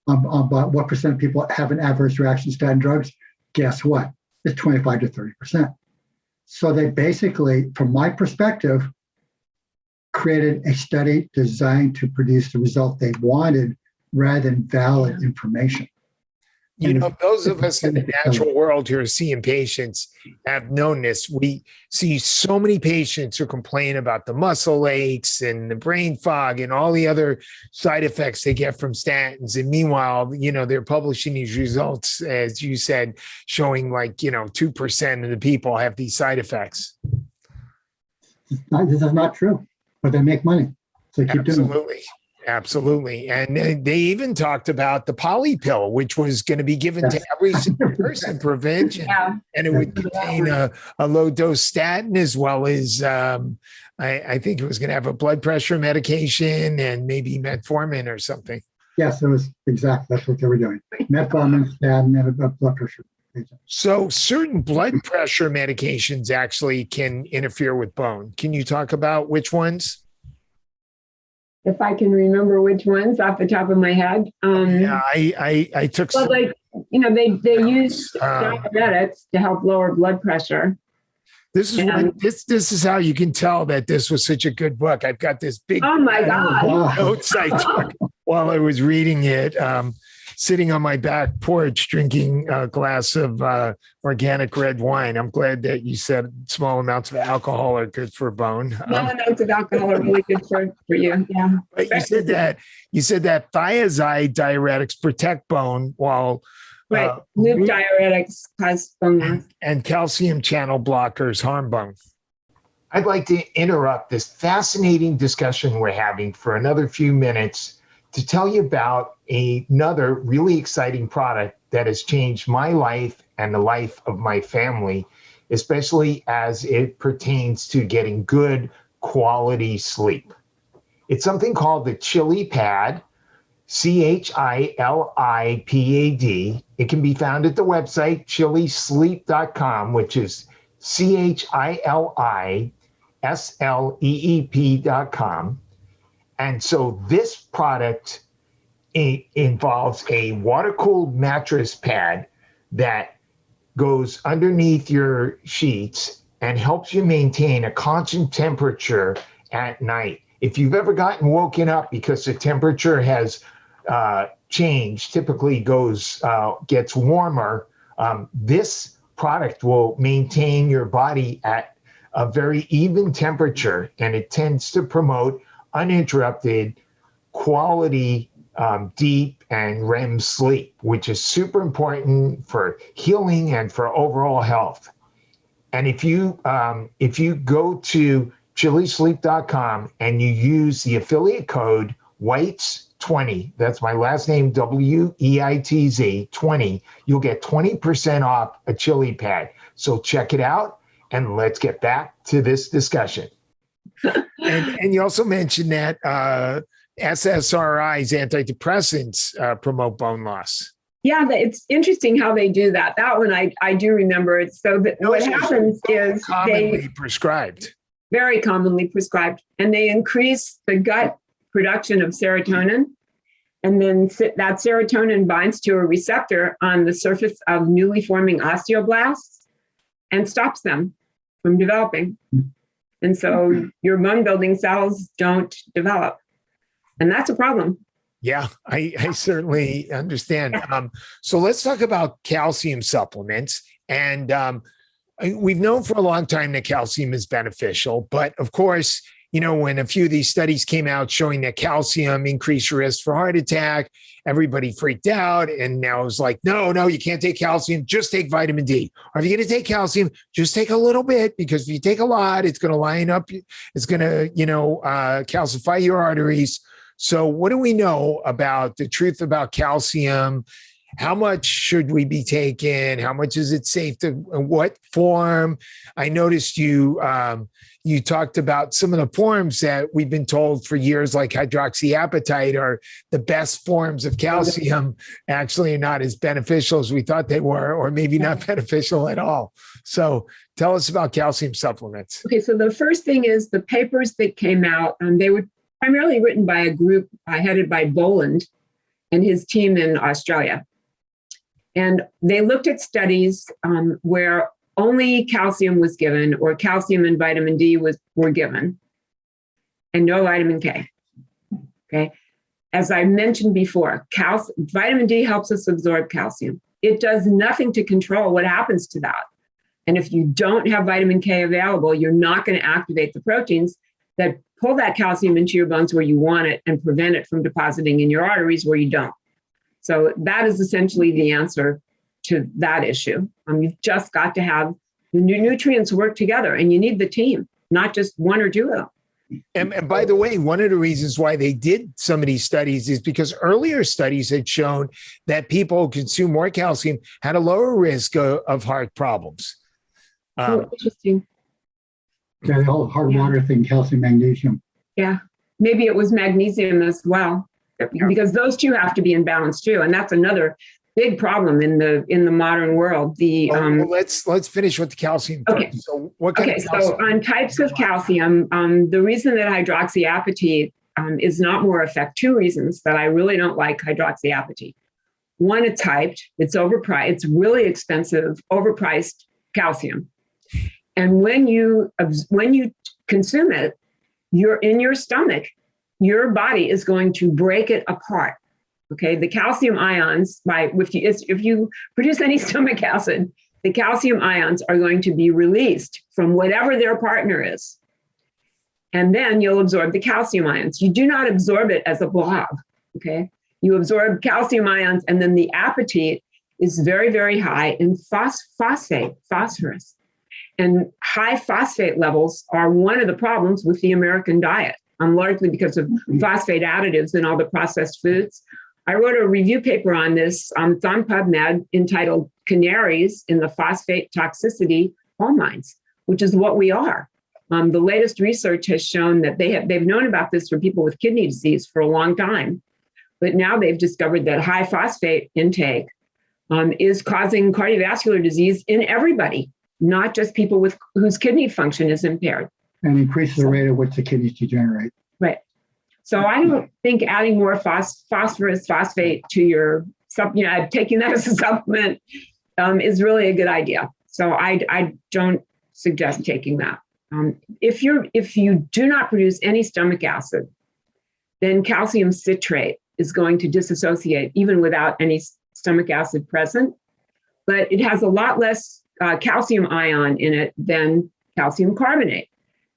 about what percent of people have an adverse reaction to statin drugs, guess what? It's 25 to 30%. So they basically, from my perspective, created a study designed to produce the result they wanted rather than valid information. You know, those of us in the natural world who are seeing patients have known this. We see so many patients who complain about the muscle aches and the brain fog and all the other side effects they get from statins. And meanwhile, you know, they're publishing these results, as you said, showing like, 2% of the people have these side effects. This is not true, but they make money. So keep doing it. Absolutely. And they even talked about the poly pill, which was going to be given to every single person for prevention. Yeah. And it would contain a low dose statin as well as, I think it was going to have a blood pressure medication and maybe metformin or something. Yes, it was exactly. That's what they were doing. Metformin, statin, and a blood pressure agent. So certain blood pressure medications actually can interfere with bone. Can you talk about which ones? If I can remember which ones off the top of my head. Yeah, I took some. Well, they use diuretics to help lower blood pressure. This is how you can tell that this was such a good book. I've got this big notes I took while I was reading it, sitting on my back porch drinking a glass of organic red wine. I'm glad that you said small amounts of alcohol are good for bone. Small amounts of alcohol are really good for you. Yeah. But you said that thiazide diuretics protect bone while loop diuretics cause bone loss. And calcium channel blockers harm bone. I'd like to interrupt this fascinating discussion we're having for another few minutes to tell you about another really exciting product that has changed my life and the life of my family, especially as it pertains to getting good quality sleep. It's something called the Chili Pad, CHILIPAD. It can be found at the website chilisleep.com, which is CHILISLEEP.com. And so this product involves a water-cooled mattress pad that goes underneath your sheets and helps you maintain a constant temperature at night. If you've ever gotten woken up because the temperature has changed, typically gets warmer, this product will maintain your body at a very even temperature, and it tends to promote uninterrupted quality deep and REM sleep, which is super important for healing and for overall health. And if you go to chilisleep.com and you use the affiliate code Weitz20, that's my last name, WEITZ 20, you'll get 20% off a chili pad. So check it out, and let's get back to this discussion. And you also mentioned that SSRIs, antidepressants, promote bone loss. Yeah, it's interesting how they do that. That one I do remember. It's so that what happens is commonly prescribed. Very commonly prescribed, and they increase the gut production of serotonin, and then that serotonin binds to a receptor on the surface of newly forming osteoblasts and stops them from developing. And so your bone building cells don't develop. And that's a problem. Yeah, I certainly understand. So let's talk about calcium supplements. And We've known for a long time that calcium is beneficial, but of course, when a few of these studies came out showing that calcium increased risk for heart attack, everybody freaked out. And now it's like, no, you can't take calcium, just take vitamin D. Or if you're going to take calcium, just take a little bit, because if you take a lot, it's going to line up, it's going to, calcify your arteries. So what do we know about the truth about calcium? How much should we be taking? How much is it safe to, what form? I noticed you talked about some of the forms that we've been told for years, like hydroxyapatite, are the best forms of calcium, actually not as beneficial as we thought they were, or maybe not beneficial at all. So tell us about calcium supplements. Okay, so the first thing is the papers that came out, they were primarily written by a group headed by Boland and his team in Australia. And they looked at studies where only calcium was given, or calcium and vitamin D were given, and no vitamin K. Okay. As I mentioned before, vitamin D helps us absorb calcium. It does nothing to control what happens to that. And if you don't have vitamin K available, you're not going to activate the proteins that pull that calcium into your bones where you want it and prevent it from depositing in your arteries where you don't. So that is essentially the answer to that issue. You've just got to have the nutrients work together, and you need the team, not just one or two of them. And by the way, one of the reasons why they did some of these studies is because earlier studies had shown that people who consume more calcium had a lower risk of heart problems. Interesting. Yeah, the whole hard water thing, calcium, magnesium. Yeah, maybe it was magnesium as well, because those two have to be in balance too, and that's another big problem in the modern world. Let's finish with the calcium first. Okay. So what kind of calcium? So on types of calcium, the reason that hydroxyapatite is not more effective, two reasons that I really don't like hydroxyapatite. One, it's hyped, it's overpriced, it's really expensive, overpriced calcium. And when you consume it, you're in your stomach, your body is going to break it apart. Okay, the calcium ions, if you produce any stomach acid, the calcium ions are going to be released from whatever their partner is. And then you'll absorb the calcium ions. You do not absorb it as a blob, okay? You absorb calcium ions, and then the apatite is very, very high in phosphorus. And high phosphate levels are one of the problems with the American diet, largely because of phosphate additives in all the processed foods. I wrote a review paper on this. It's on PubMed, entitled Canaries in the Phosphate Toxicity Coal Mines, which is what we are. The latest research has shown that they've known about this for people with kidney disease for a long time, but now they've discovered that high phosphate intake is causing cardiovascular disease in everybody, not just people whose kidney function is impaired. And increases the rate at which the kidneys degenerate. Right. So I don't think adding more phosphorus, phosphate to your taking that as a supplement is really a good idea. So I don't suggest taking that. If you do not produce any stomach acid, then calcium citrate is going to disassociate even without any stomach acid present, but it has a lot less calcium ion in it than calcium carbonate.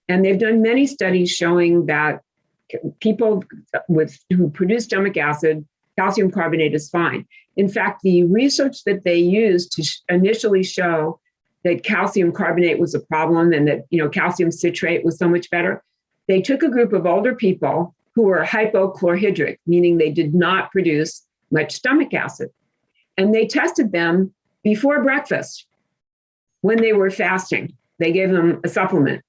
And they've done many studies showing that people who produce stomach acid, calcium carbonate is fine. In fact, the research that they used to initially show that calcium carbonate was a problem and that calcium citrate was so much better, they took a group of older people who were hypochlorhydric, meaning they did not produce much stomach acid. And they tested them before breakfast when they were fasting. They gave them a supplement.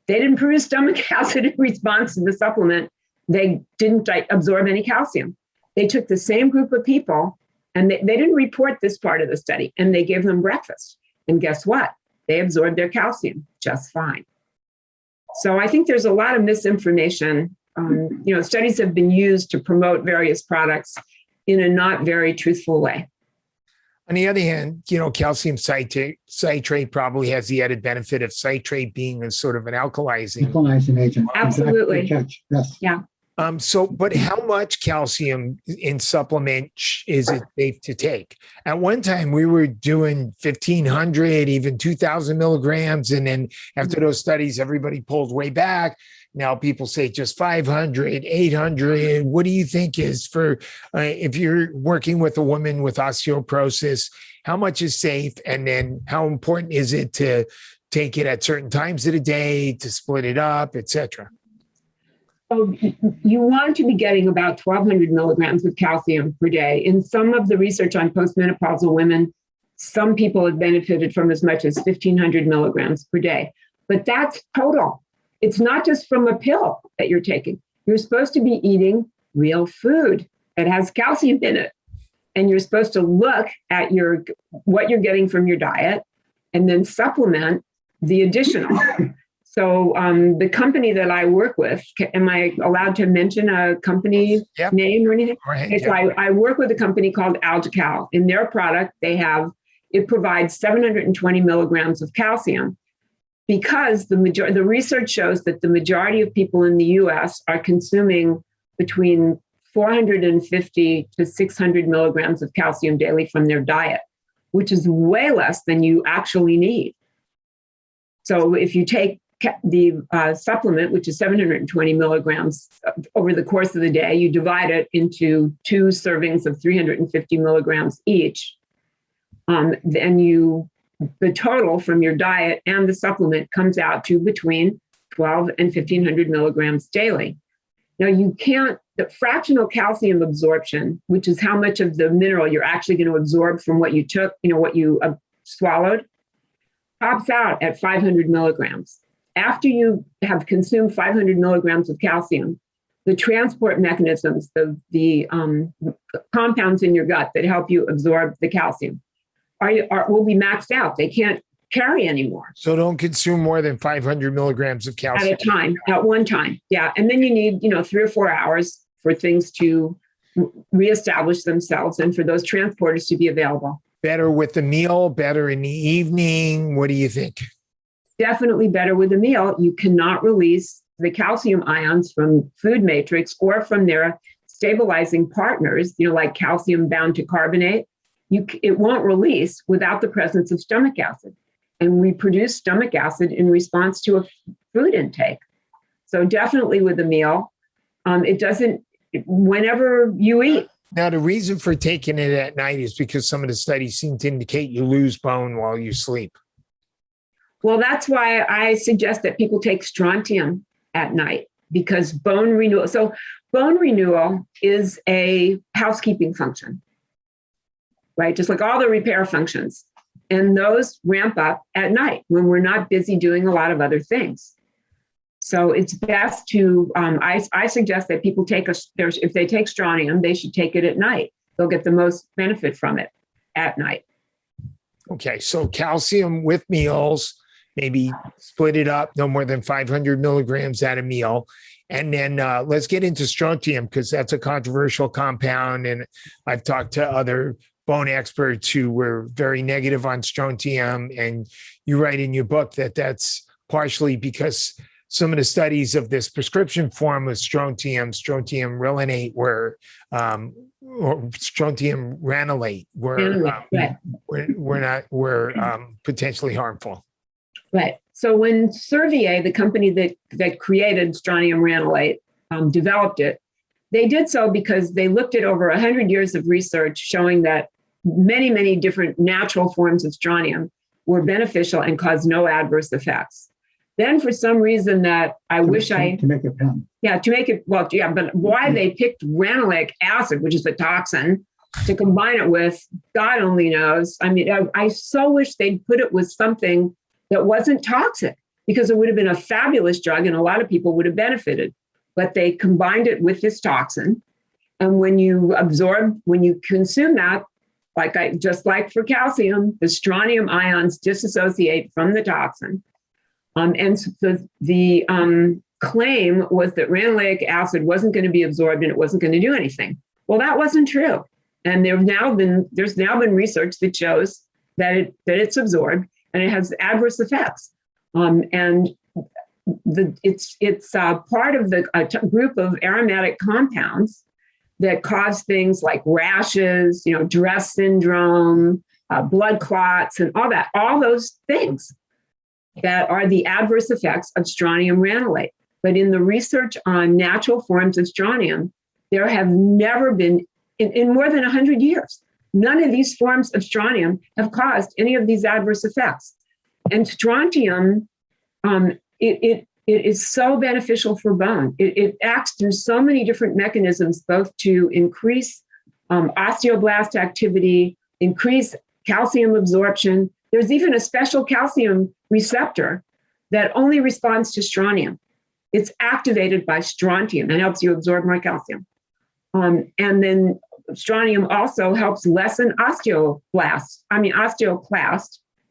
They didn't produce stomach acid in response to the supplement. They didn't absorb any calcium. They took the same group of people, and they didn't report this part of the study, and they gave them breakfast. And guess what? They absorbed their calcium just fine. So I think there's a lot of misinformation. Studies have been used to promote various products in a not very truthful way. On the other hand, calcium citrate probably has the added benefit of citrate being a sort of an alkalizing agent. Absolutely. Yes. Yeah. But how much calcium in supplement is it safe to take? At one time, we were doing 1,500, even 2,000 milligrams. And then after those studies, everybody pulled way back. Now people say just 500, 800. What do you think is for, if you're working with a woman with osteoporosis, how much is safe? And then how important is it to take it at certain times of the day, to split it up, et cetera? So you want to be getting about 1,200 milligrams of calcium per day. In some of the research on postmenopausal women, some people have benefited from as much as 1,500 milligrams per day. But that's total. It's not just from a pill that you're taking. You're supposed to be eating real food that has calcium in it. And you're supposed to look at what you're getting from your diet and then supplement the additional. So the company that I work with, am I allowed to mention a company name or anything? Right, so I work with a company called Algical. In their product, it provides 720 milligrams of calcium because the research shows that the majority of people in the US are consuming between 450 to 600 milligrams of calcium daily from their diet, which is way less than you actually need. So if you take the supplement, which is 720 milligrams over the course of the day, you divide it into 2 servings of 350 milligrams each. Then the total from your diet and the supplement comes out to between 12 and 1,500 milligrams daily. Now the fractional calcium absorption, which is how much of the mineral you're actually going to absorb from what you took, what you swallowed, tops out at 500 milligrams. After you have consumed 500 milligrams of calcium, the transport mechanisms, the compounds in your gut that help you absorb the calcium will be maxed out. They can't carry anymore. So don't consume more than 500 milligrams of calcium. At one time. Yeah. And then you need, 3 or 4 hours for things to reestablish themselves and for those transporters to be available. Better with the meal, better in the evening. What do you think? Definitely better with a meal. You cannot release the calcium ions from food matrix or from their stabilizing partners, like calcium bound to carbonate. It won't release without the presence of stomach acid. And we produce stomach acid in response to a food intake. So definitely with a meal, whenever you eat. Now, the reason for taking it at night is because some of the studies seem to indicate you lose bone while you sleep. Well, that's why I suggest that people take strontium at night, because bone renewal. So bone renewal is a housekeeping function, right? Just like all the repair functions. And those ramp up at night when we're not busy doing a lot of other things. So it's best to, I suggest that people if they take strontium, they should take it at night. They'll get the most benefit from it at night. Okay, so calcium with meals, maybe split it up, no more than 500 milligrams at a meal. And then let's get into strontium, because that's a controversial compound. And I've talked to other bone experts who were very negative on strontium. And you write in your book that that's partially because some of the studies of this prescription form of strontium rhelinate, or strontium ranelate were potentially harmful. Right. So when Servier, the company that created strontium ranelate, developed it, they did so because they looked at over 100 years of research showing that many, many different natural forms of strontium were beneficial and caused no adverse effects. Then for some reason that to make it pen. Yeah, to make it, well, yeah, but why they picked ranelic acid, which is a toxin, to combine it with, God only knows. I mean, I so wish they'd put it with something that wasn't toxic, because it would have been a fabulous drug and a lot of people would have benefited. But they combined it with this toxin. And when you consume that, just like for calcium, the strontium ions disassociate from the toxin. And the claim was that ranelaic acid wasn't going to be absorbed and it wasn't going to do anything. Well, that wasn't true. And there's now been research that shows that it's absorbed and it has adverse effects. And it's part of the group of aromatic compounds that cause things like rashes, Dress syndrome, blood clots, and all those things that are the adverse effects of strontium ranelate. But in the research on natural forms of strontium, there have never been, in more than 100 years, none of these forms of strontium have caused any of these adverse effects. And strontium, it is so beneficial for bone. It acts through so many different mechanisms, both to increase osteoblast activity, increase calcium absorption. There's even a special calcium receptor that only responds to strontium. It's activated by strontium and helps you absorb more calcium. And then strontium also helps lessen osteoclast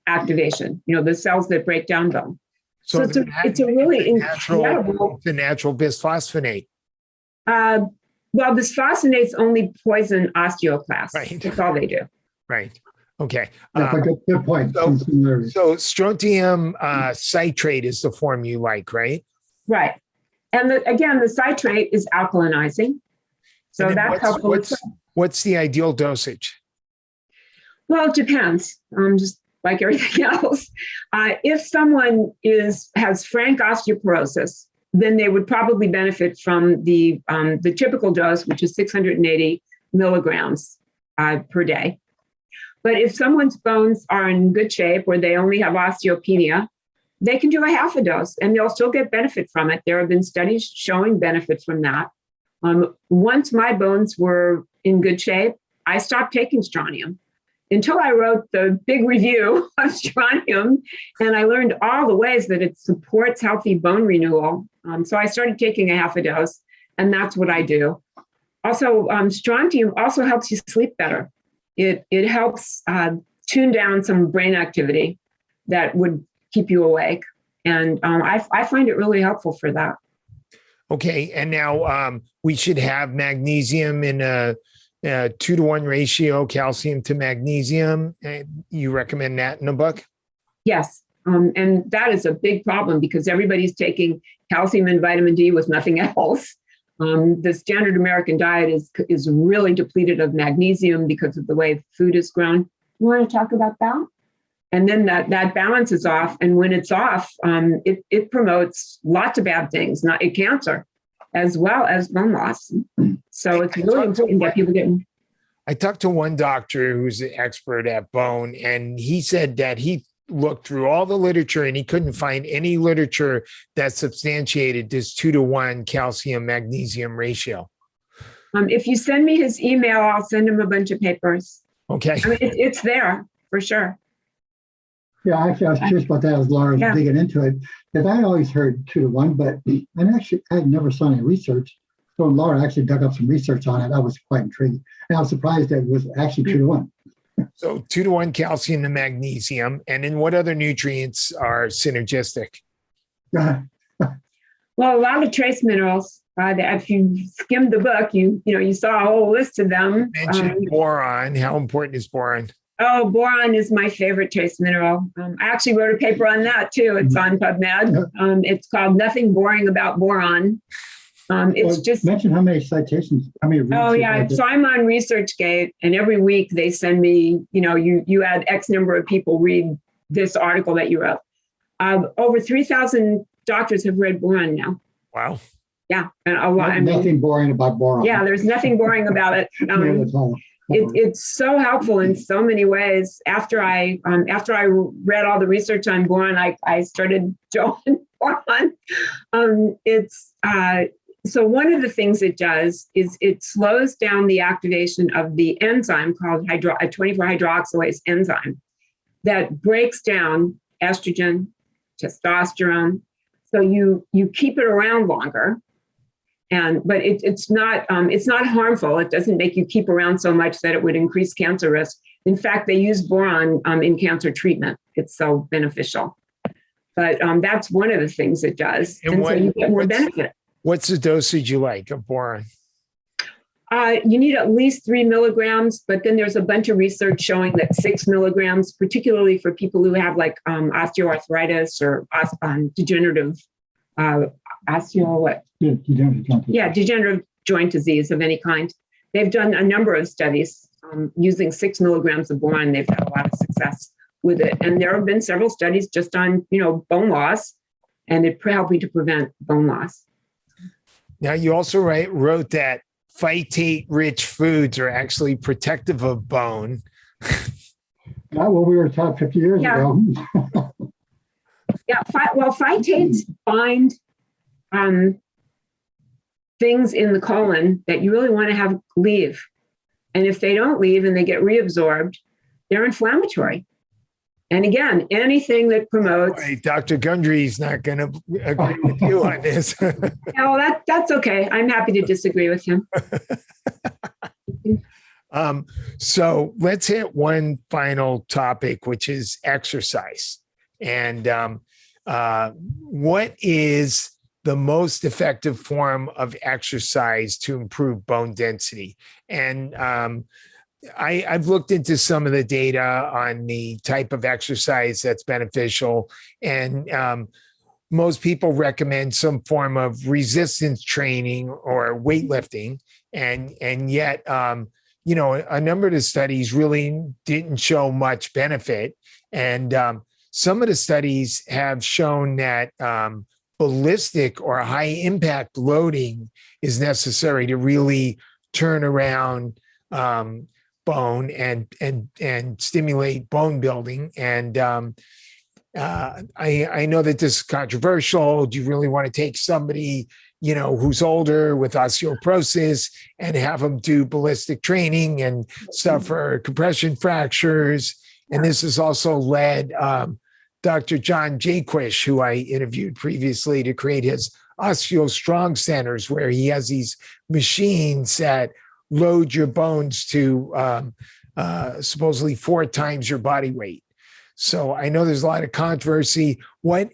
activation, the cells that break down bone. So it's a really incredible. It's a natural bisphosphonate. Well, bisphosphonates only poison osteoclasts. Right. That's all they do. Right. Okay. That's a good point. So strontium citrate is the form you like, right? Right. And again, the citrate is alkalinizing. So that's helpful. What's the ideal dosage? Well, it depends. Just like everything else. If someone has frank osteoporosis, then they would probably benefit from the typical dose, which is 680 milligrams per day. But if someone's bones are in good shape, where they only have osteopenia, they can do a half a dose and they'll still get benefit from it. There have been studies showing benefit from that. Once my bones were in good shape, I stopped taking strontium until I wrote the big review of strontium, and I learned all the ways that it supports healthy bone renewal. So I started taking a half a dose, and that's what I do. Also, strontium also helps you sleep better. It helps tune down some brain activity that would keep you awake. And I find it really helpful for that. Okay. And now we should have magnesium in a 2-to-1 ratio, calcium to magnesium. You recommend that in the book? Yes. And that is a big problem because everybody's taking calcium and vitamin D with nothing else. The standard American diet is really depleted of magnesium because of the way food is grown. You want to talk about that? And then that balance is off. And when it's off, it promotes lots of bad things, not cancer, as well as bone loss. So it's really important that people get. I talked to one doctor who's an expert at bone, and he said that he looked through all the literature and he couldn't find any literature that substantiated this 2-to-1 calcium magnesium ratio. If you send me his email, I'll send him a bunch of papers. Okay. I mean, it's there for sure. Yeah, actually, I was curious about that as Lara was digging into it, because I always heard 2-to-1, but I never saw any research. So when Lara actually dug up some research on it, I was quite intrigued. And I was surprised that it was actually 2-to-1. So 2-to-1 calcium to magnesium. And then what other nutrients are synergistic? Well, a lot of trace minerals. If you skimmed the book, you saw a whole list of them. You mentioned boron. How important is boron? Oh, boron is my favorite trace mineral. I actually wrote a paper on that too. It's on PubMed. It's called Nothing Boring About Boron. Just mention how many citations, how many reads. Oh yeah, so I'm on ResearchGate, and every week they send me, you had X number of people read this article that you wrote. Over 3,000 doctors have read boron now. Wow. Yeah, and a lot. Nothing boring about boron. Yeah, there's nothing boring about it. It's so helpful in so many ways. After I read all the research on boron, I started doing boron. So one of the things it does is it slows down the activation of the enzyme called 24-hydroxylase enzyme that breaks down estrogen, testosterone. So you keep it around longer. But it's not harmful. It doesn't make you keep around so much that it would increase cancer risk. In fact, they use boron in cancer treatment. It's so beneficial. But that's one of the things it does. And so you get more benefit. What's the dosage you like of boron? You need at least 3 milligrams, but then there's a bunch of research showing that 6 milligrams, particularly for people who have like osteoarthritis or degenerative degenerative joint disease of any kind. They've done a number of studies using 6 milligrams of boron. They've had a lot of success with it. And there have been several studies just on, bone loss, and it helping to prevent bone loss. Now, you also wrote that phytate-rich foods are actually protective of bone. Not what we were taught 50 years ago. Phytates bind things in the colon that you really want to have leave. And if they don't leave and they get reabsorbed, they're inflammatory. And again, anything that promotes... Right, Dr. Gundry's not going to agree with you on this. No, that's okay. I'm happy to disagree with him. So let's hit one final topic, which is exercise. And what is the most effective form of exercise to improve bone density? And I've looked into some of the data on the type of exercise that's beneficial, and most people recommend some form of resistance training or weightlifting, and yet a number of the studies really didn't show much benefit, and some of the studies have shown that ballistic or high impact loading is necessary to really turn around bone and stimulate bone building. And I know that this is controversial. Do you really want to take somebody, who's older with osteoporosis and have them do ballistic training and suffer compression fractures? And this has also led Dr. John Jaquish, who I interviewed previously, to create his OsteoStrong centers, where he has these machines that load your bones to supposedly 4 times your body weight. So I know there's a lot of controversy. What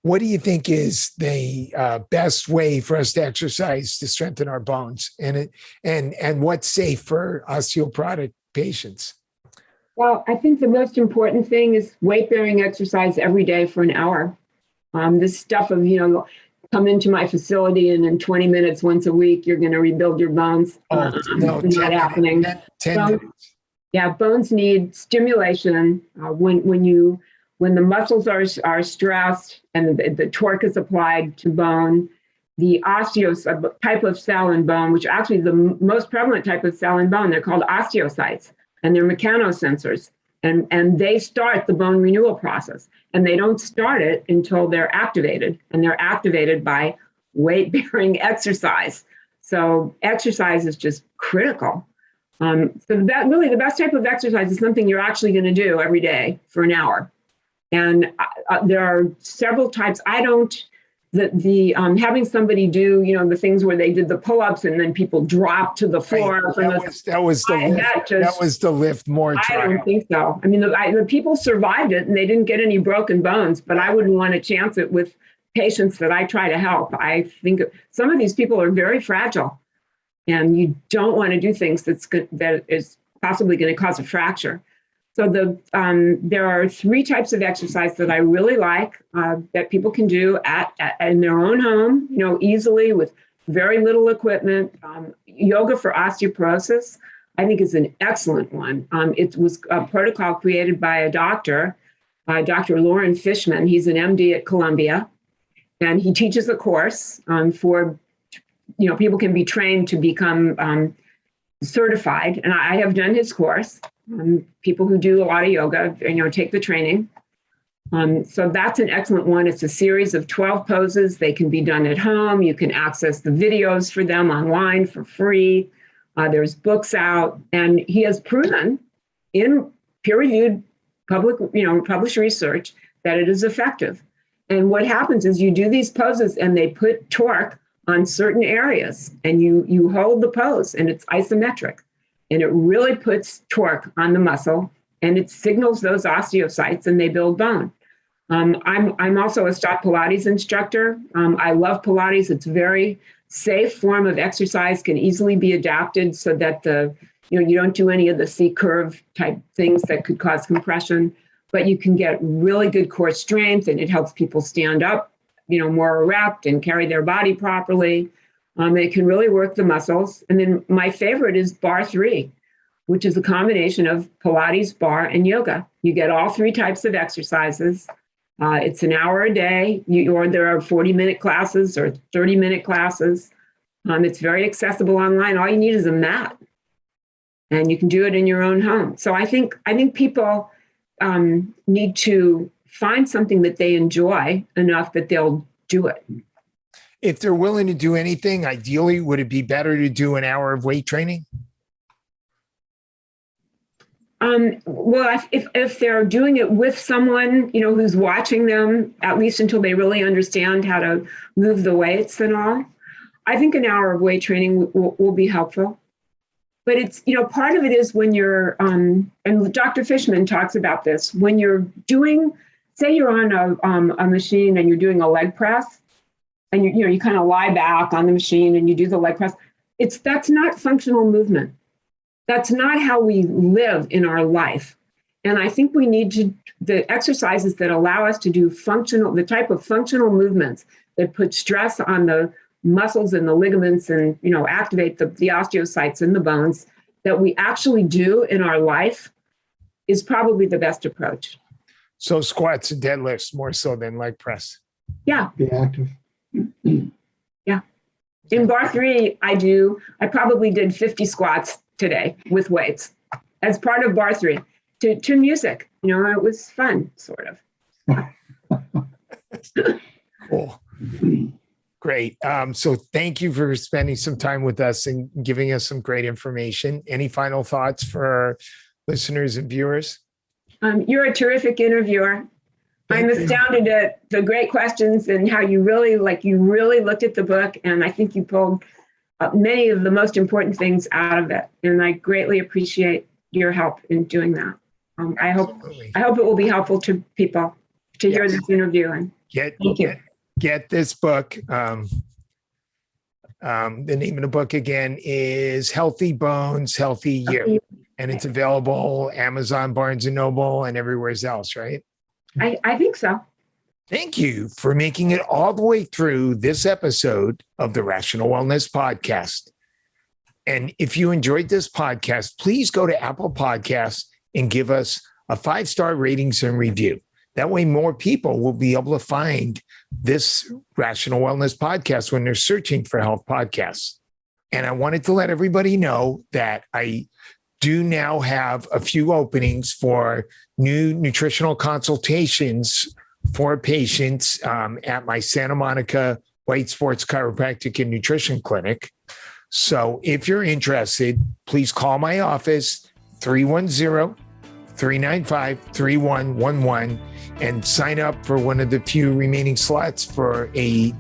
do you think is the best way for us to exercise to strengthen our bones, and what's safe for osteoporotic patients? Well, I think the most important thing is weight-bearing exercise every day for an hour. This stuff of, come into my facility and in 20 minutes once a week, you're going to rebuild your bones. Not happening. 10 minutes. Yeah, bones need stimulation. When the muscles are stressed and the torque is applied to bone, the type of cell in bone, which actually the most prevalent type of cell in bone, they're called osteocytes, and they're mechanosensors. And they start the bone renewal process, and they don't start it until they're activated, and they're activated by weight-bearing exercise. So exercise is just critical. So that really the best type of exercise is something you're actually going to do every day for an hour. And there are several types. Having somebody do, the things where they did the pull-ups and then people drop to the floor. Right. That was the lift more trial. I don't think so. I mean, the people survived it and they didn't get any broken bones, but I wouldn't want to chance it with patients that I try to help. I think some of these people are very fragile, and you don't want to do things that is possibly going to cause a fracture. So there are 3 types of exercise that I really like that people can do in their own home, easily with very little equipment. Yoga for osteoporosis, I think, is an excellent one. It was a protocol created by a doctor, Dr. Lauren Fishman. He's an MD at Columbia, and he teaches a course for, people can be trained to become certified. And I have done his course. People who do a lot of yoga, take the training. So that's an excellent one. It's a series of 12 poses. They can be done at home. You can access the videos for them online for free. There's books out, and he has proven in peer-reviewed published research that it is effective. And what happens is you do these poses and they put torque on certain areas, and you hold the pose, and it's isometric. And it really puts torque on the muscle, and it signals those osteocytes, and they build bone. I'm also a Stop Pilates instructor. I love Pilates. It's a very safe form of exercise, can easily be adapted so that you don't do any of the C-curve type things that could cause compression, but you can get really good core strength, and it helps people stand up more erect and carry their body properly. It can really work the muscles. And then my favorite is bar 3, which is a combination of Pilates, bar, and yoga. You get all 3 types of exercises. It's an hour a day, or there are 40-minute classes or 30-minute classes. It's very accessible online. All you need is a mat, and you can do it in your own home. So I think people need to find something that they enjoy enough that they'll do it. If they're willing to do anything, ideally, would it be better to do an hour of weight training? Well, if they're doing it with someone, who's watching them, at least until they really understand how to move the weights and all, I think an hour of weight training will be helpful. But it's, part of it is when you're, and Dr. Fishman talks about this, when you're doing, say you're on a machine and you're doing a leg press, and you kind of lie back on the machine and you do the leg press, that's not functional movement. That's not how we live in our life. And I think we need the exercises that allow us to do the type of functional movements that put stress on the muscles and the ligaments and, activate the osteocytes in the bones that we actually do in our life is probably the best approach. So squats and deadlifts more so than leg press. Yeah. Be active. Yeah. In bar 3, I probably did 50 squats today with weights as part of bar 3 to music. It was fun, sort of. Cool. Great. So thank you for spending some time with us and giving us some great information. Any final thoughts for our listeners and viewers? You're a terrific interviewer. I'm astounded at the great questions and how you really looked at the book. And I think you pulled many of the most important things out of it. And I greatly appreciate your help in doing that. I hope it will be helpful to people to hear this interview. And thank you. Get this book. The name of the book again is Healthy Bones, Healthy You. And it's available Amazon, Barnes & Noble, and everywhere else, right? I think so. Thank you for making it all the way through this episode of the Rational Wellness Podcast. And if you enjoyed this podcast, please go to Apple Podcasts and give us a 5-star ratings and review. That way more people will be able to find this Rational Wellness Podcast when they're searching for health podcasts. And I wanted to let everybody know that I do now have a few openings for new nutritional consultations for patients at my Santa Monica White Sports Chiropractic and Nutrition Clinic. So if you're interested, please call my office, 310-395-3111, and sign up for one of the few remaining slots for a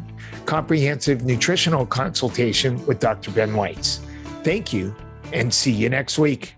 comprehensive nutritional consultation with Dr. Ben Weitz. Thank you, and see you next week.